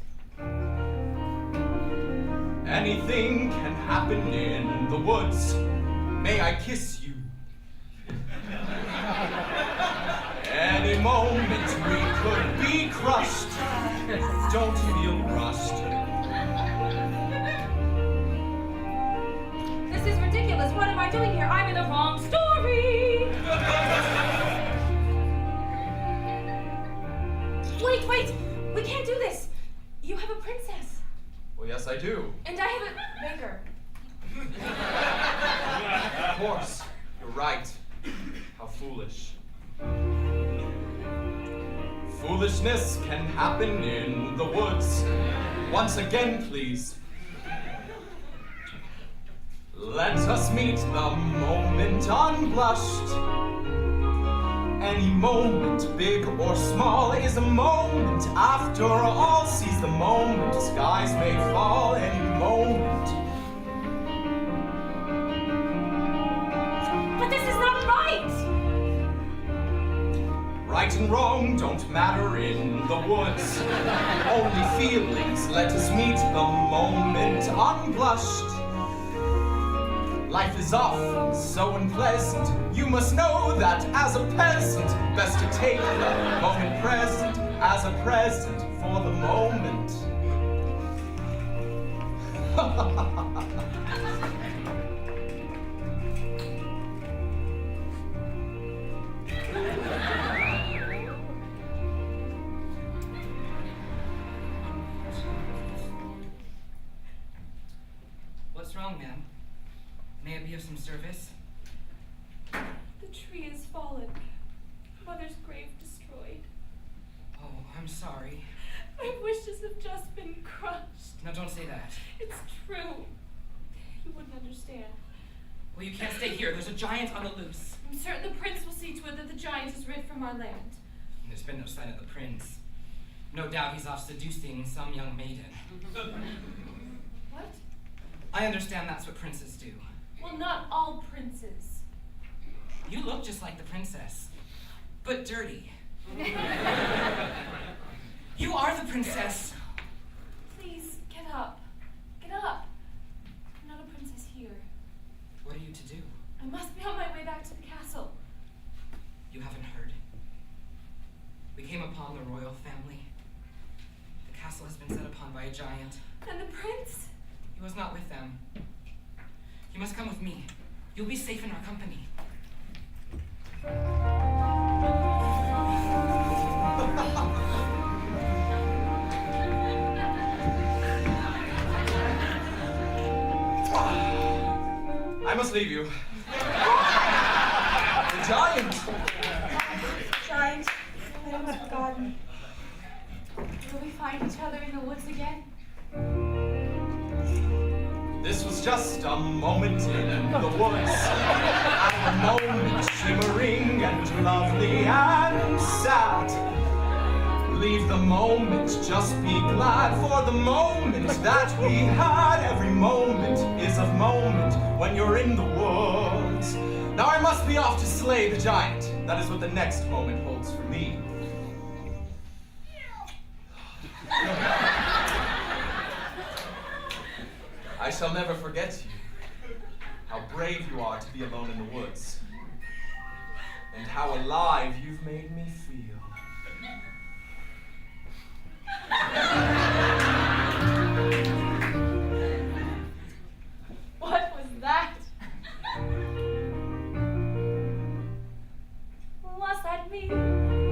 Anything can happen in the woods. May I kiss you? Any moment we could be crushed. Don't feel rushed. This is ridiculous. What am I doing here? I'm in the wrong story. Wait. We can't do this. You have a princess. Well, yes, I do. And I have a baker. Of course. You're right. How foolish. Foolishness can happen in the woods. Once again, please. Let us meet the moment unblushed. Any moment, big or small, is a moment. After all, seize the moment. Skies may fall any moment. But this is not right! Right and wrong don't matter in the woods. Only feelings. Let us meet the moment unblushed. Life is often so unpleasant. You must know that as a peasant, best to take the moment present as a present for the moment. What's wrong, ma'am? May I be of some service? The tree has fallen. Mother's grave destroyed. Oh, I'm sorry. My wishes have just been crushed. Now don't say that. It's true. You wouldn't understand. Well, you can't stay here. There's a giant on the loose. I'm certain the prince will see to it that the giant is rid from our land. There's been no sign of the prince. No doubt he's off seducing some young maiden. What? I understand that's what princes do. Well, not all princes. You look just like the princess, but dirty. You are the princess. Please, get up. Get up. I'm not a princess here. What are you to do? I must be on my way back to the castle. You haven't heard. We came upon the royal family. The castle has been set upon by a giant. And the prince? He was not with them. You must come with me. You'll be safe in our company. I must leave you. The giant! Giant, I almost forgotten. Will we find each other in the woods again? This was just a moment in the woods. A moment shimmering and lovely and sad. Leave the moment, just be glad for the moment that we had. Every moment is a moment when you're in the woods. Now I must be off to slay the giant. That is what the next moment holds for me. I shall never forget you. How brave you are to be alone in the woods. And how alive you've made me feel. What was that? Was that me?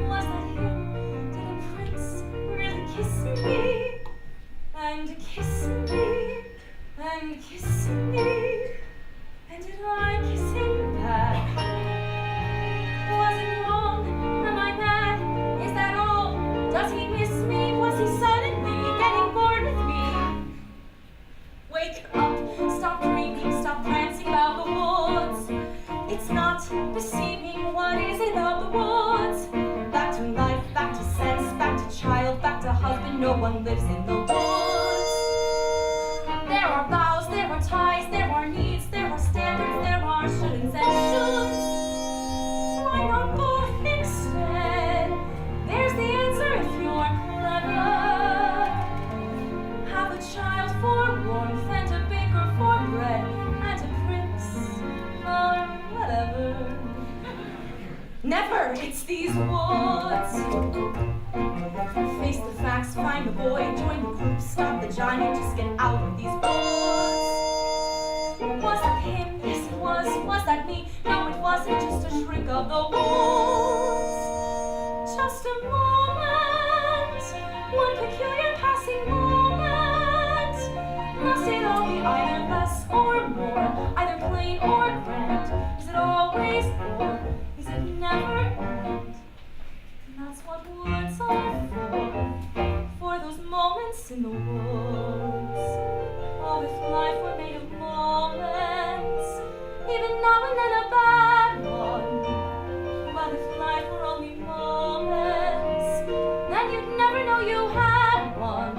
Was that him? Did a prince really kiss me? And kiss me? And kiss me? And did I kiss him back? Was it wrong? Am I mad? Is that all? Does he miss me? Was he suddenly getting bored with me? Wake up, stop dreaming, stop prancing about the woods. It's not deceiving, what is it of the woods? Back to life, back to sense, back to child, back to husband, no one lives in the woods. There are vows, there are ties, there are needs, there are standards, there are shouldn'ts and shoulds. Why not both instead? There's the answer if you're clever. Have a child for warmth and a baker for bread and a prince for whatever. Never, it's these woods. Face the facts, find the boy, join the group, stop the giant, just get out of these woods. Was that him? Yes, it was. Was that me? No, it wasn't, just a shrink of the woods. Just a moment, one peculiar passing moment. Must it all be either less or more, either plain or grand? Is it always or is it never end? And that's what woods it's all for those moments in the woods. Oh, if life were made of moments, even now and then a bad one. But if life were only moments, then you'd never know you had one.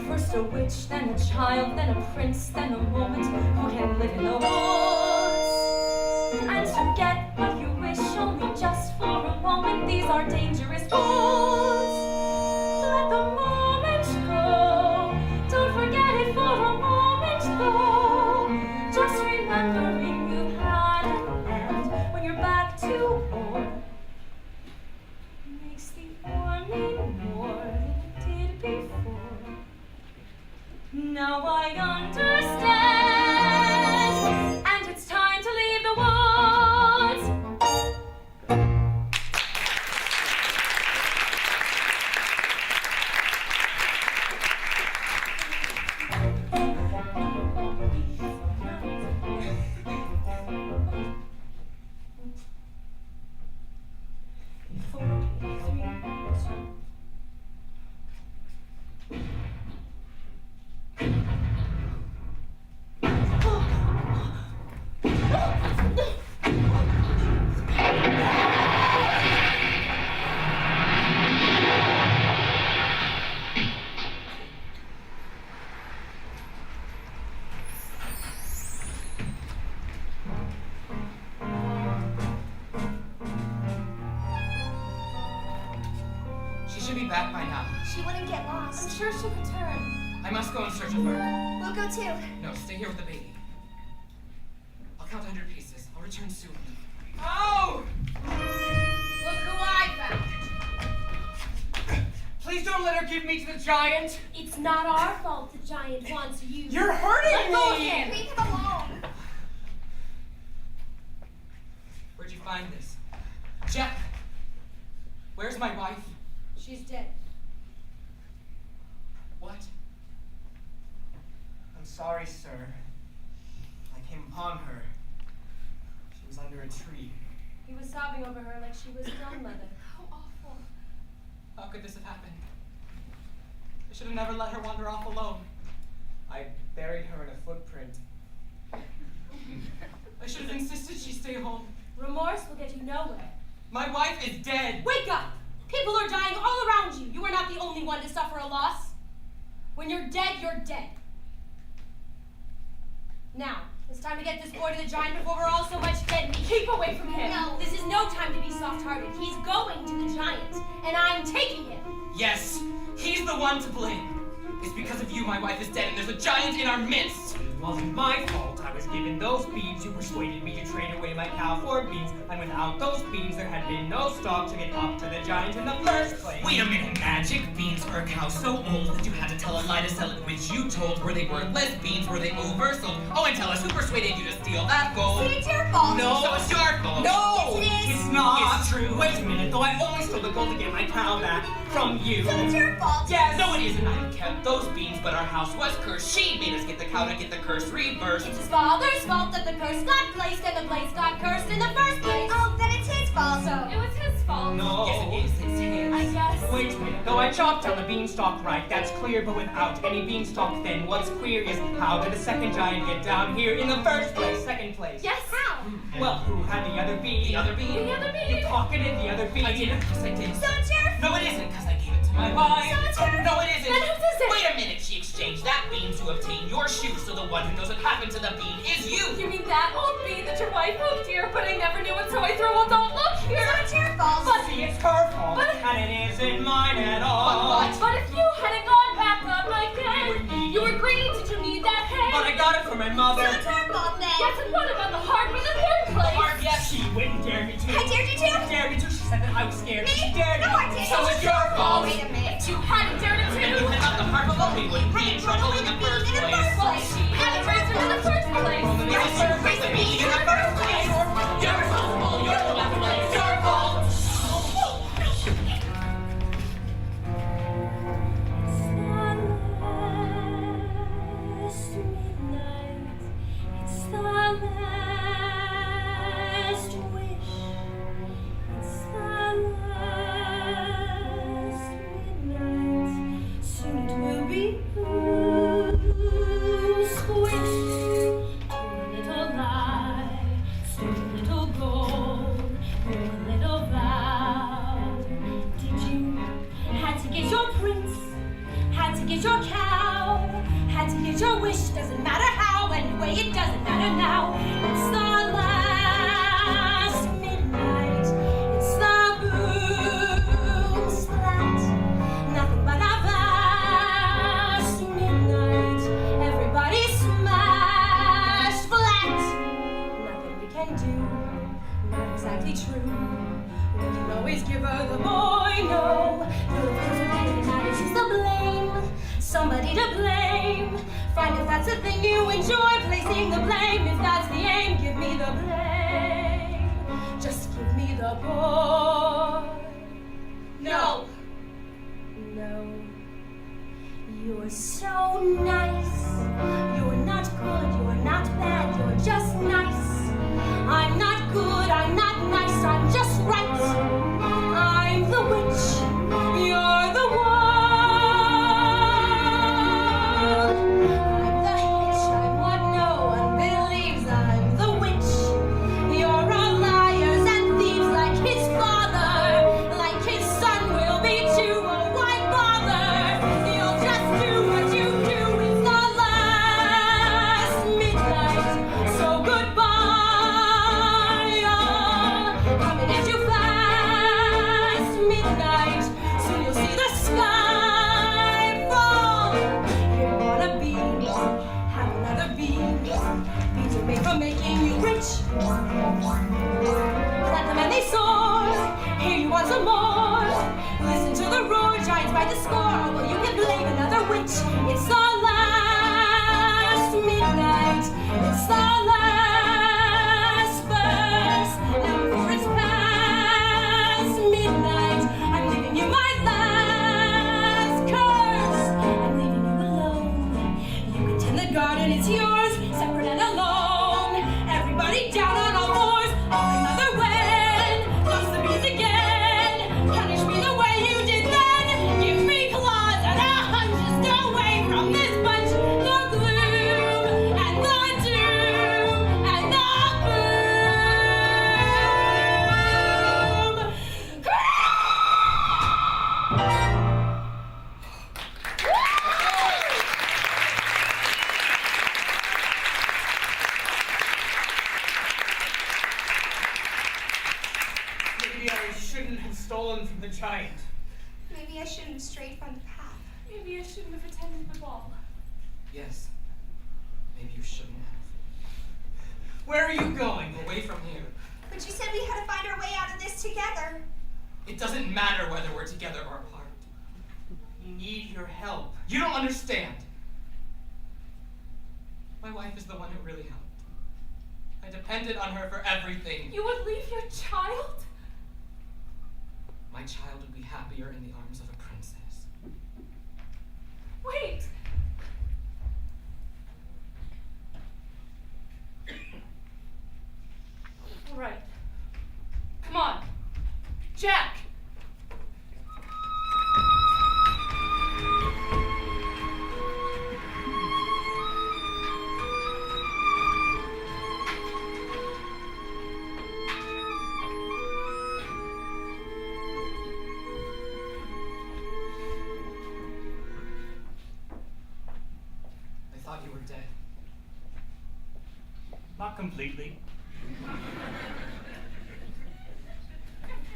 First a witch, then a child, then a prince, then a moment who can live in the woods. And to get what you wish only just for a moment, these are dangerous woods. Let the moment go, don't forget it for a moment though. Just remembering you've had an end when you're back to war. Makes the war mean more than it did before. Now I understand, and it's time to leave the woods. She should be back by now. She wouldn't get lost. I'm sure she'll return. I must go in search of her. We'll go too. No, stay here with the baby. I'll count 100 paces. I'll return soon. Oh! Look who I found. Please don't let her give me to the giant. It's not our fault the giant wants you. You're hurting Let go of me. him. Leave him alone. Where'd you find this? Jack! Where's my wife? She's dead. What? I'm sorry, sir. I came upon her. She was under a tree. He was sobbing over her like she was grandmother. How awful. How could this have happened? I should have never let her wander off alone. I buried her in a footprint. I should have insisted she stay home. Remorse will get you nowhere. My wife is dead. Wake up! People are dying all around you. You are not the only one to suffer a loss. When you're dead, you're dead. Now, it's time to get this boy to the giant before we're all so much dead meat. Keep away from him. No, this is no time to be soft-hearted. He's going to the giant, and I'm taking him. Yes, he's the one to blame. It's because of you my wife is dead and there's a giant in our midst. It wasn't my fault. I was given those beans. You persuaded me to trade away my cow for beans. And without those beans, there had been no stock to get up to the giant in the first place. Wait a minute, magic beans for a cow so old that you had to tell a lie to sell it, which you told. Were they worthless beans? Were they oversold? Oh, and tell us who persuaded you to steal that gold? See, it's your fault. No, so it's your fault. No! Yes, it is. It's not. It's true. Wait a minute, though I only stole the gold to get my cow back from you. So it's your fault. Yes. No, it isn't. I kept those beans, but our house was cursed. She made us get the cow to get the curse reversed. It's his father's fault that the curse got placed and the place got cursed in the first place. Oh, then it's his fault. So, It was his fault. No. Yes, it is. It's his. I guess. Wait a minute, though I chopped down the beanstalk right, that's clear, but without any beanstalk then what's queer is how did the second giant get down here in the first place, second place? Yes. How? Well, who had the other bean? The other bean? The other You bean. pocketed the other bean. I did. Yes, I did. So it's your fault. No, it isn't, because I gave it to my wife. So it's her- No, it isn't. Then whose is it? Wait a minute. She exchanged that bean to obtain your shoe, so the one who knows what happened to the bean is you. You mean that old bean that your wife moved here, but I never knew it, so I threw a don't look here. So it's your fault. But See, it's her fault, But- and it isn't mine at all. But if you hadn't gone back up again, you were greedy. Did you need that head? But I got it from my mother. So it's her fault then. Yes, and what about the heart in the third place? Yes, she wouldn't dare me to. I dared you to? Dared me to. She said that I was scared. Me? She dared No, me. I didn't. So it's your fault. Wait a minute. If you hadn't dared it And you to, had not the heart of a we wouldn't be in trouble in the first place. well, she hadn't raised it in the first place. It was you who raised the bean in the first place. You're responsible. You're the one to blame. It's your fault. It's the last wish not exactly true. We can always give her the boy, no. No, of course, what really matters is the blame. Somebody to blame. Find if that's a thing you enjoy, placing the blame. If that's the aim, give me the blame. Just give me the boy. No. No. You're so nice. You're not good, you're not bad, you're just nice. I'm not good, I'm not nice, I'm just right. I'm the witch, you're the one. I'm the hitch, I'm what no one believes. I'm the witch, you're all liars and thieves like his father, like his son will be too. Oh, why bother? You'll just do what you do. It's the last midnight, so goodbye. Oh, coming at you fast, midnight. Soon you'll see the sky fall. You're gonna be, have another beam. Beams are made for making you rich. Let them and they soar. Here you want some more. Listen to the roar, giants by the score. Well, you can blame another witch. It's the last midnight. It's the last verse. Now before it's past midnight, I'm leaving you my last curse. I'm leaving you alone. You can tend the garden, it's yours, separate and alone. Everybody down on all fours. Another when, lost the bees again. Punish me the way you did then. Give me claws and I'm just away from this bunch. The gloom and the doom and the boom. Maybe I shouldn't have stolen from the giant. Maybe I shouldn't have strayed from the path. Maybe I shouldn't have attended the ball. Yes. Maybe you shouldn't have. Where are you going? Away from here. But you said we had to find our way out of this together. It doesn't matter whether we're together or apart. We need your help. You don't understand. My wife is the one who really helped. I depended on her for everything. You would leave your child? My child would be happier in the arms of a princess. Wait! All right. Come on. Jack! I thought you were dead. Not completely.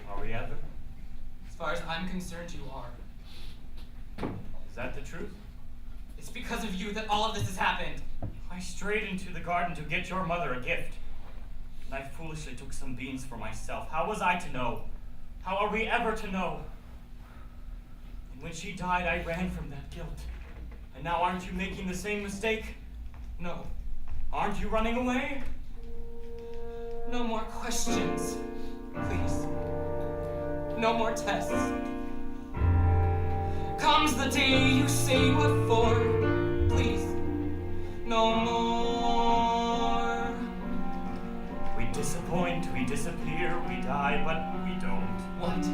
Are we ever? As far as I'm concerned, you are. Is that the truth? It's because of you that all of this has happened. I strayed into the garden to get your mother a gift. And I foolishly took some beans for myself. How was I to know? How are we ever to know? And when she died, I ran from that guilt. And now aren't you making the same mistake? No. Aren't you running away? No more questions. Please. No more tests. Comes the day you say what for. Please. No more. We disappoint, we disappear, we die, but we don't. What?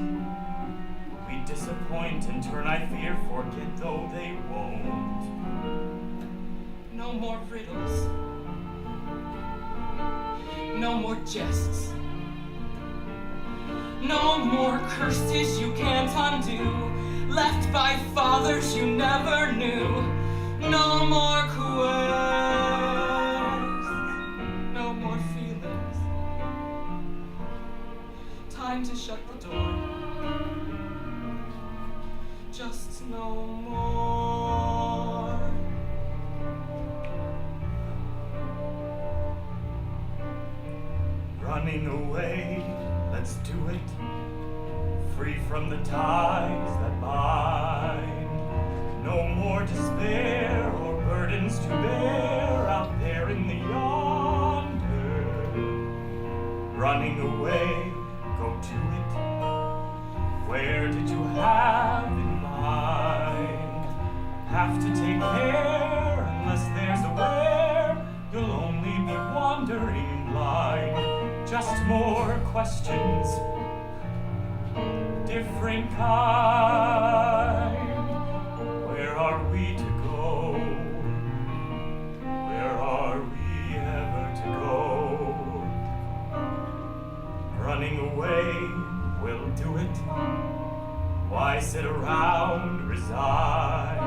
We disappoint and turn, I fear, forget though they won't. No more riddles. No more jests. No more curses you can't undo. Left by fathers you never knew. No more quests. No more feelings. Time to shut the door. Just no more. Running away, let's do it. Free from the ties that bind. No more despair or burdens to bear out there in the yonder. Running away, go to it. Where did you have in mind? Have to take care unless there's a where. You'll only be wandering blind. Just more questions, different kind. Where are we to go? Where are we ever to go? Running away will do it. Why sit around resigned?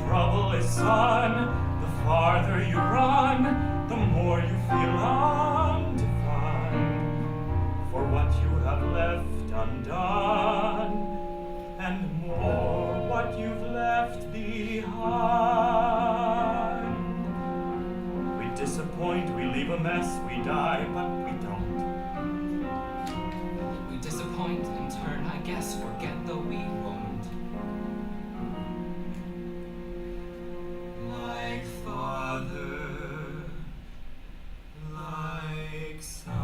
Trouble is fun. The farther you run, the more you feel undefined. For what you have left undone, and more what you've left behind. We disappoint, we leave a mess, we die, but we don't. We disappoint, in turn, I guess, forget though we won't. Like father, like son.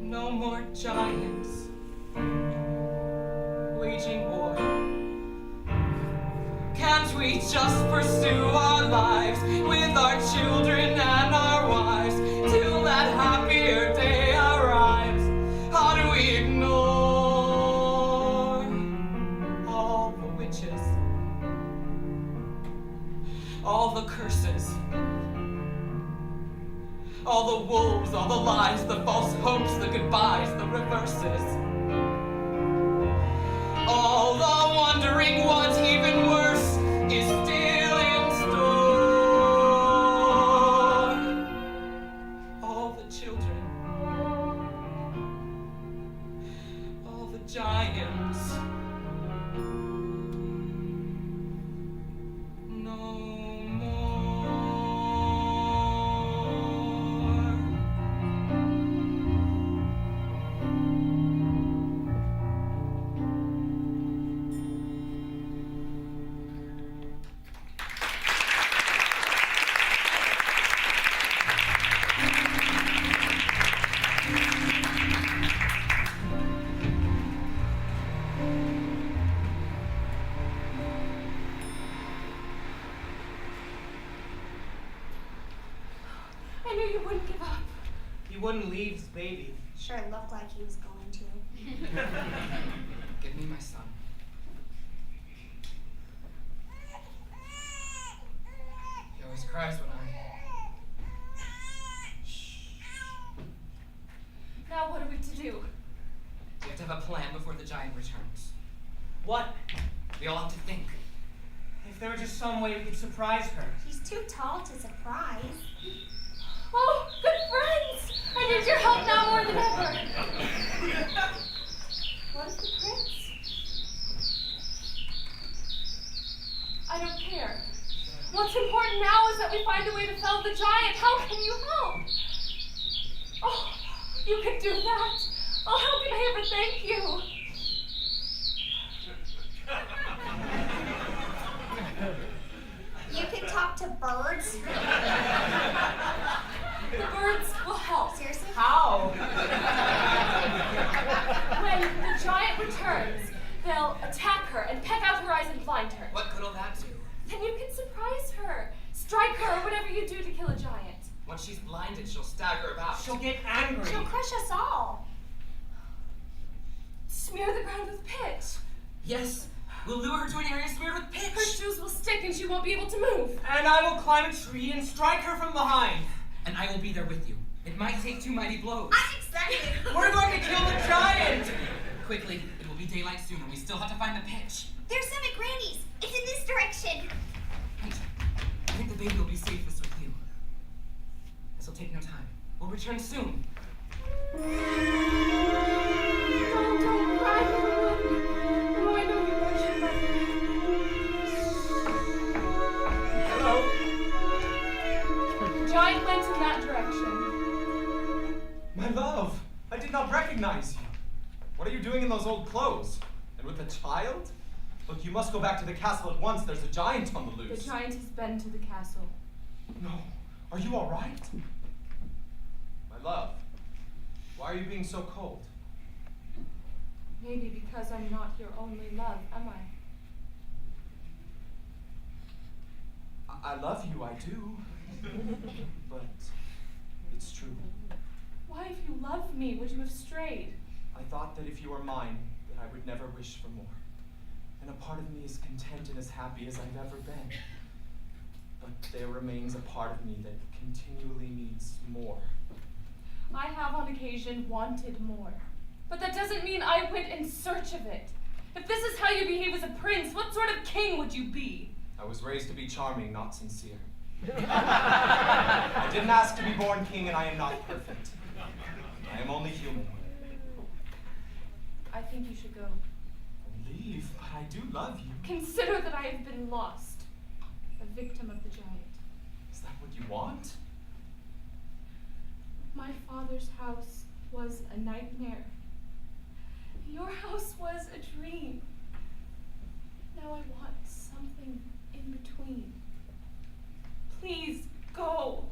No more giants waging war. Can't we just pursue our lives with our children and our wives till that happier day arrives? How do we ignore all the witches, all the curses, all the wolves, all the lies, the false hopes, the goodbyes, the reverses, all the wondering what even worse is still in store? All the children, all the giants, no more. I knew you wouldn't give up. He wouldn't leave his baby. Sure looked like he was going to. Give me my son. He always cries when I... Now what are we to do? We have to have a plan before the giant returns. What? We all have to think. If there were just some way we could surprise her. He's too tall to surprise. Oh, good friends! I need your help now more than ever. What is the prince? I don't care. What's important now is that we find a way to fell the giant. How can you help? Oh, you can do that. Oh, how can I ever thank you? You can talk to birds. The birds will help. Seriously? How? When the giant returns, they'll attack her and peck out her eyes and blind her. What good will that do? Then you can surprise her. Strike her or whatever you do to kill a giant. Once she's blinded, she'll stagger about. She'll get angry. She'll crush us all. Smear the ground with pitch. Yes, we'll lure her to an area smeared with pitch. Her shoes will stick and she won't be able to move. And I will climb a tree and strike her from behind. And I will be there with you. It might take 2 mighty blows. I'm excited. We're going to kill the giant. Quickly, it will be daylight soon and we still have to find the pitch. There's some at Granny's. It's in this direction. Wait, I think the baby will be safest with you. This will take no time. We'll return soon. Don't cry, everyone. Oh, I know you love your mother. doing in those old clothes? And with a child? Look, you must go back to the castle at once. There's a giant on the The loose. giant has been to the castle. No. Are you all right? My love, why are you being so cold? Maybe because I'm not your only love, am I? I love you, I do. But it's true. Why, if you loved me, would you have strayed? I thought that if you were mine, that I would never wish for more. And a part of me is content and as happy as I've ever been. But there remains a part of me that continually needs more. I have on occasion wanted more. But that doesn't mean I went in search of it. If this is how you behave as a prince, what sort of king would you be? I was raised to be charming, not sincere. I didn't ask to be born king, and I am not perfect. I am only human. I think you should go. Leave, but I do love you. Consider that I have been lost, a victim of the giant. Is that what you want? My father's house was a nightmare. Your house was a dream. Now I want something in between. Please go.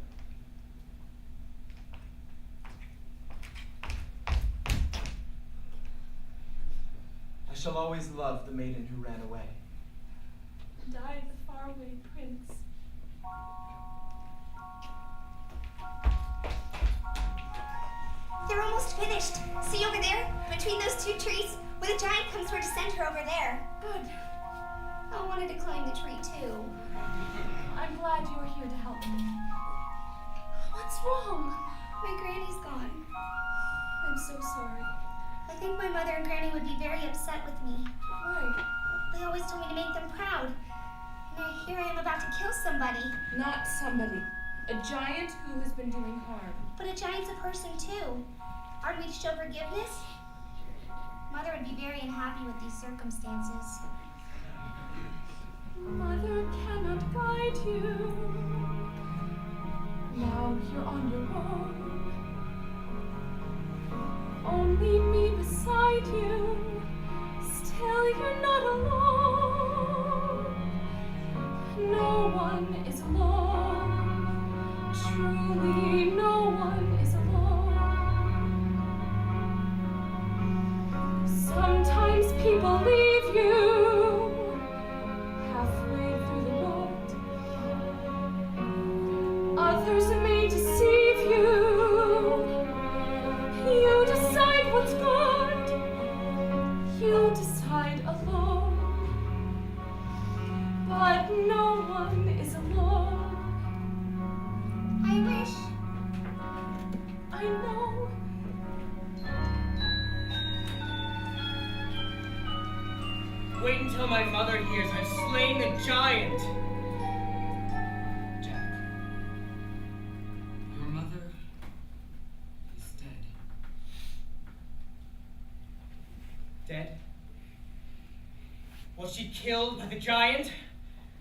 I shall always love the maiden who ran away. And I, the faraway prince. They're almost finished. See over there? Between those two trees, where the giant comes for to send her over there. Good. I wanted to climb the tree too. I'm glad you are here to help me. What's wrong? My granny's gone. I'm so sorry. I think my mother and granny would be very upset with me. Why? They always told me to make them proud. And here I am about to kill somebody. Not somebody. A giant who has been doing harm. But a giant's a person too. Aren't we to show forgiveness? Mother would be very unhappy with these circumstances. Mother cannot guide you. Now you're on your own. Only me beside you. Still you're not alone. No one is alone. Truly no one is alone. Sometimes people leave you halfway through the road. Others may deceive you. You decide what's good. You decide alone. But no one is alone. I wish. I know. Wait until my mother hears I've slain the giant. Jack, your mother is dead. Dead? Was she killed by the giant?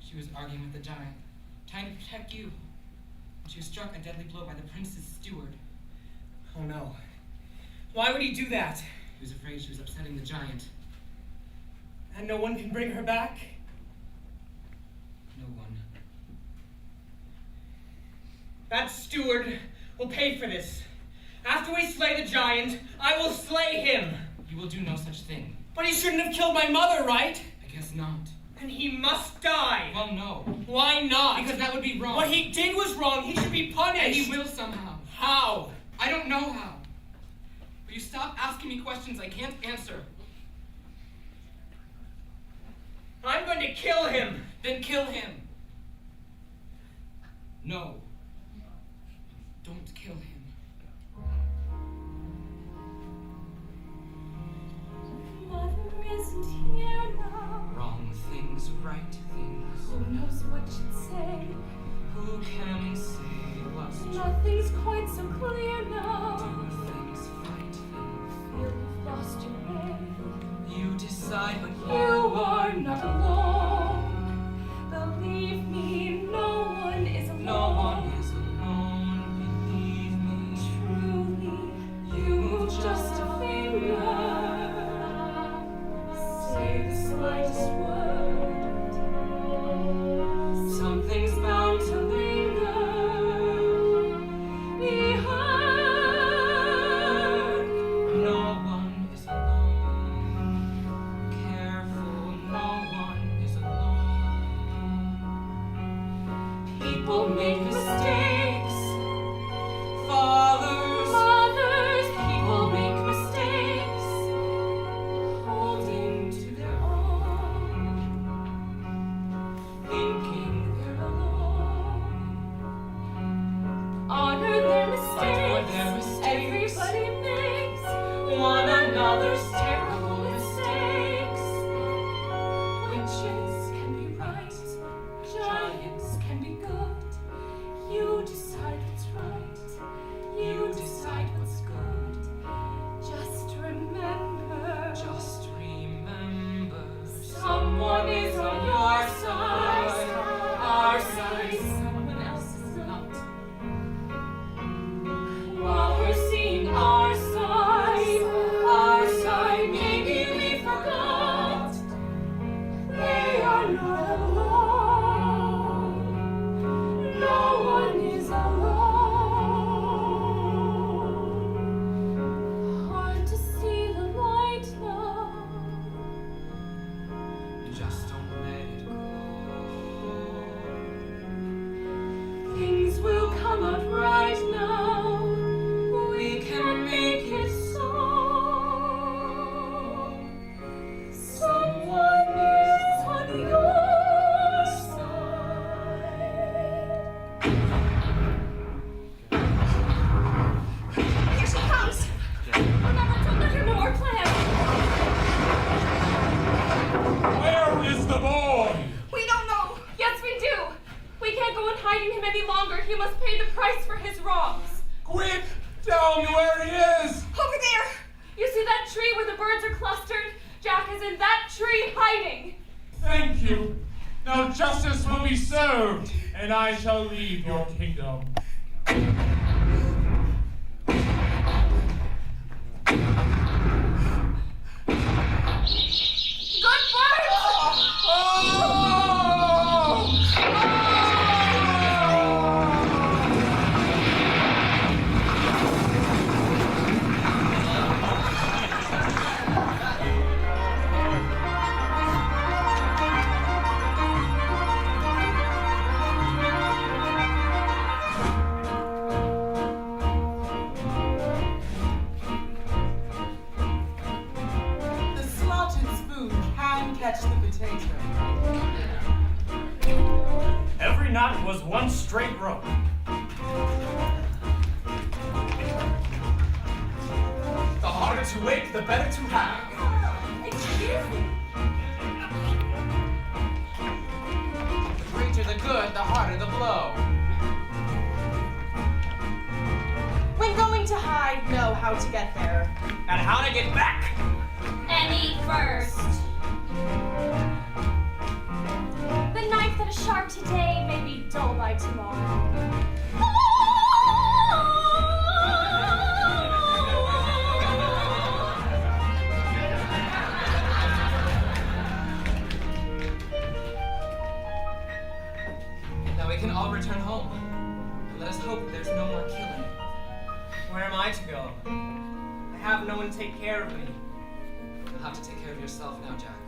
She was arguing with the giant, trying to protect you. She was struck a deadly blow by the prince's steward. Oh no. Why would he do that? He was afraid she was upsetting the giant. And no one can bring her back? No one. That steward will pay for this. After we slay the giant, I will slay him. You will do no such thing. But he shouldn't have killed my mother, right? I guess not. And he must die. Well, no. Why not? Because that would be wrong. What he did was wrong. He should be punished. And he will somehow. How? I don't know how. Will you stop asking me questions I can't answer? I'm going to kill him. Then kill him. No. Don't kill him. Mother isn't here now. Wrong things, right things. Who knows what she'd say? Who can say what's true? Nothing's quite so clear now. Do things, fight things. Feel you've lost your way. You decide, but You are not alone. Believe me, no one is alone. no one is alone. Believe me. Truly, you move just a finger. people make mistakes. Fathers, mothers, people make mistakes. Holding to their own, thinking they're alone. Honor their mistakes. Everybody makes one another's terrible mistakes. Witches can be right, giants can be good. You decide what's right, you decide what's good. Just remember, someone is on your side, our side, someone else is not. While we're seeing our side, maybe we forgot they are not alone. No one is alone. Hard to see the light now. Just don't let it go. Things will come out right now. We can make it so. Someone is on your side. Here she comes. Remember to let her know our plan. Where is the boy? We don't know. Yes, we do. We can't go on hiding him any longer. He must pay the price for his wrongs. Quick, tell me where he is. Over there. You see that tree where the birds are clustered? Jack is in that tree hiding. Thank you. Now justice will be served, and I shall leave your kingdom. Good birds! The slotted spoon can catch the potato. Every knot was one straight rope. The harder to wake, the better to have. Excuse me. The greater the good, the harder the blow. When going to hide, know how to get there. And how to get back. And eat first. The knife that is sharp today may be dull by tomorrow. Now we can all return home. And let us hope that there's no more killing. Where am I to go? I have no one to take care of me. You'll have to take care of yourself now, Jack.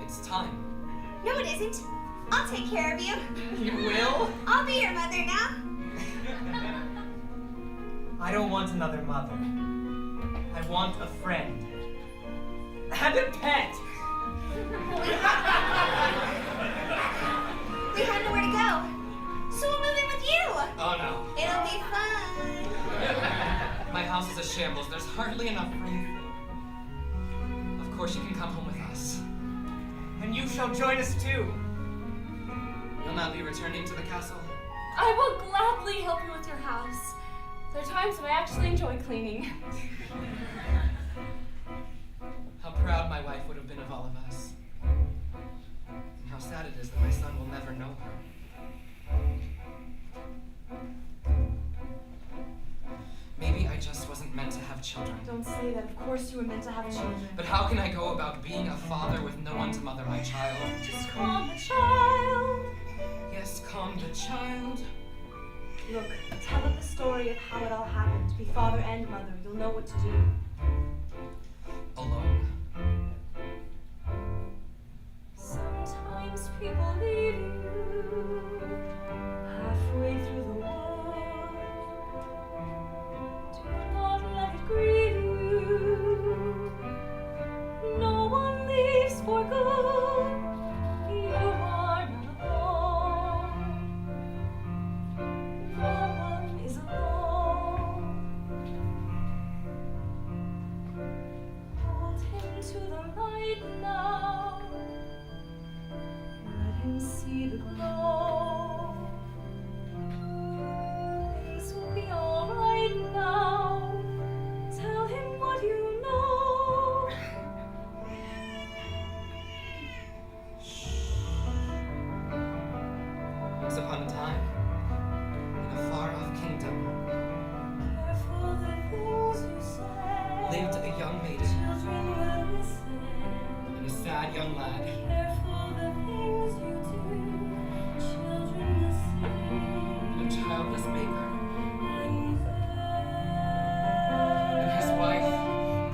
It's time. No, it isn't. I'll take care of you. You will? I'll be your mother now. I don't want another mother. I want a friend. And a pet. We have nowhere to go. So we'll move in with you. Oh no. It'll be fun. My house is a shambles. There's hardly enough room. Of course you can come home with us. And you shall join us too. You'll not be returning to the castle? I will gladly help you with your house. There are times when I actually enjoy cleaning. How proud my wife would have been of all of us. And how sad it is that my son will never know her. Maybe I just wasn't meant to have children. Don't say that. Of course you were meant to have children. But how can I go about being a father with no one to mother my child? Just calm the child. Yes, calm the child. Look, tell it the story of how it all happened. Be father and mother. You'll know what to do. Alone. Sometimes people leave you half Once upon a time, in a far-off kingdom, Careful the things you say. lived a young maiden Children will listen. and a sad young lad. Careful the things you do. Children will see. And a childless baker When you and his wife.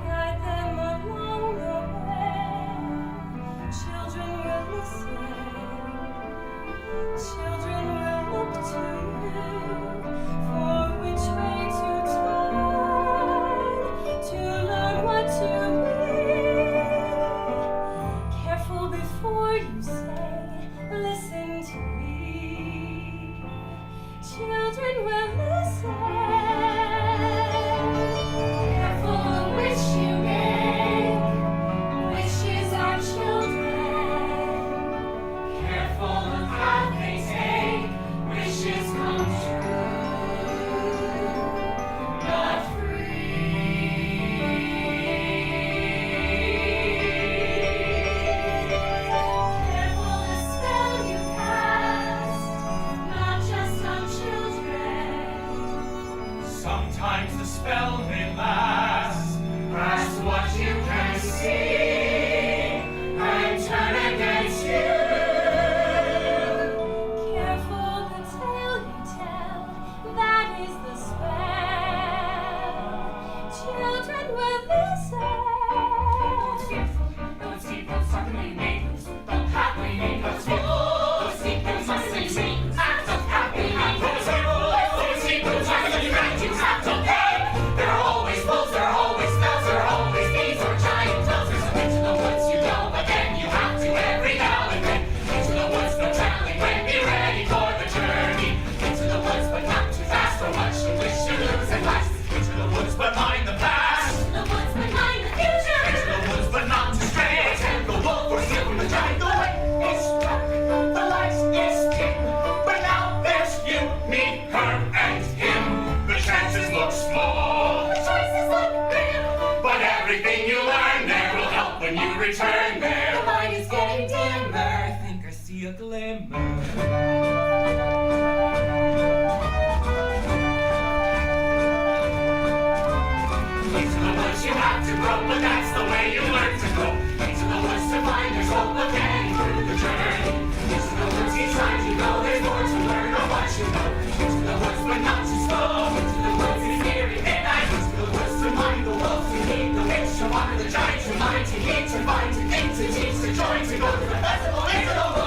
guide them along the way. Children will listen. Children will look to you for which way to turn to learn what to be. Careful before you say, listen to me. Children will listen. Careful the wish you make. Wishes are children. Careful the path they take. Wishes come true. Not free. Careful the spell you cast. Not just on children. Sometimes the spell may last past what you can see and turn against you. Careful the tale you tell, that is the spell. Children will listen. Those secrets suddenly made loose. Don't happily make those Those secrets suddenly made loose. Don't happily make those Those secrets suddenly made loose. Don't pay. There are always wolves, there are always spells, there are always thieves or giant monsters. Into the woods you go again. You have to every now and then. Into the woods, no telling when. Be ready for the journey. Into the woods, but not too fast. Or much you wish you lose at last. Into the woods, but mind the past. Into the woods, but mind the future. Into the woods, but not to stray. And the wolf or soon the giant. The way is struck, the light is dim. But now there's you, me, her, and him. The chances look small, The choices look grim. but everything you learn there will help when you return there. The light is getting dimmer. I think I see a glimmer. Into the woods you have to grow, but that's the way you learn to go. Into the woods to find there's hope of getting through the journey. Into the woods each time you go, there's more to learn or what you know. Into the woods, but not too slow. Into the woods is scary midnight. Into the woods to mind the wolf, to meet the witch, to water the giant, to mind, to heed, to find, to think, to teach, to join, to go to the festival. Into the woods.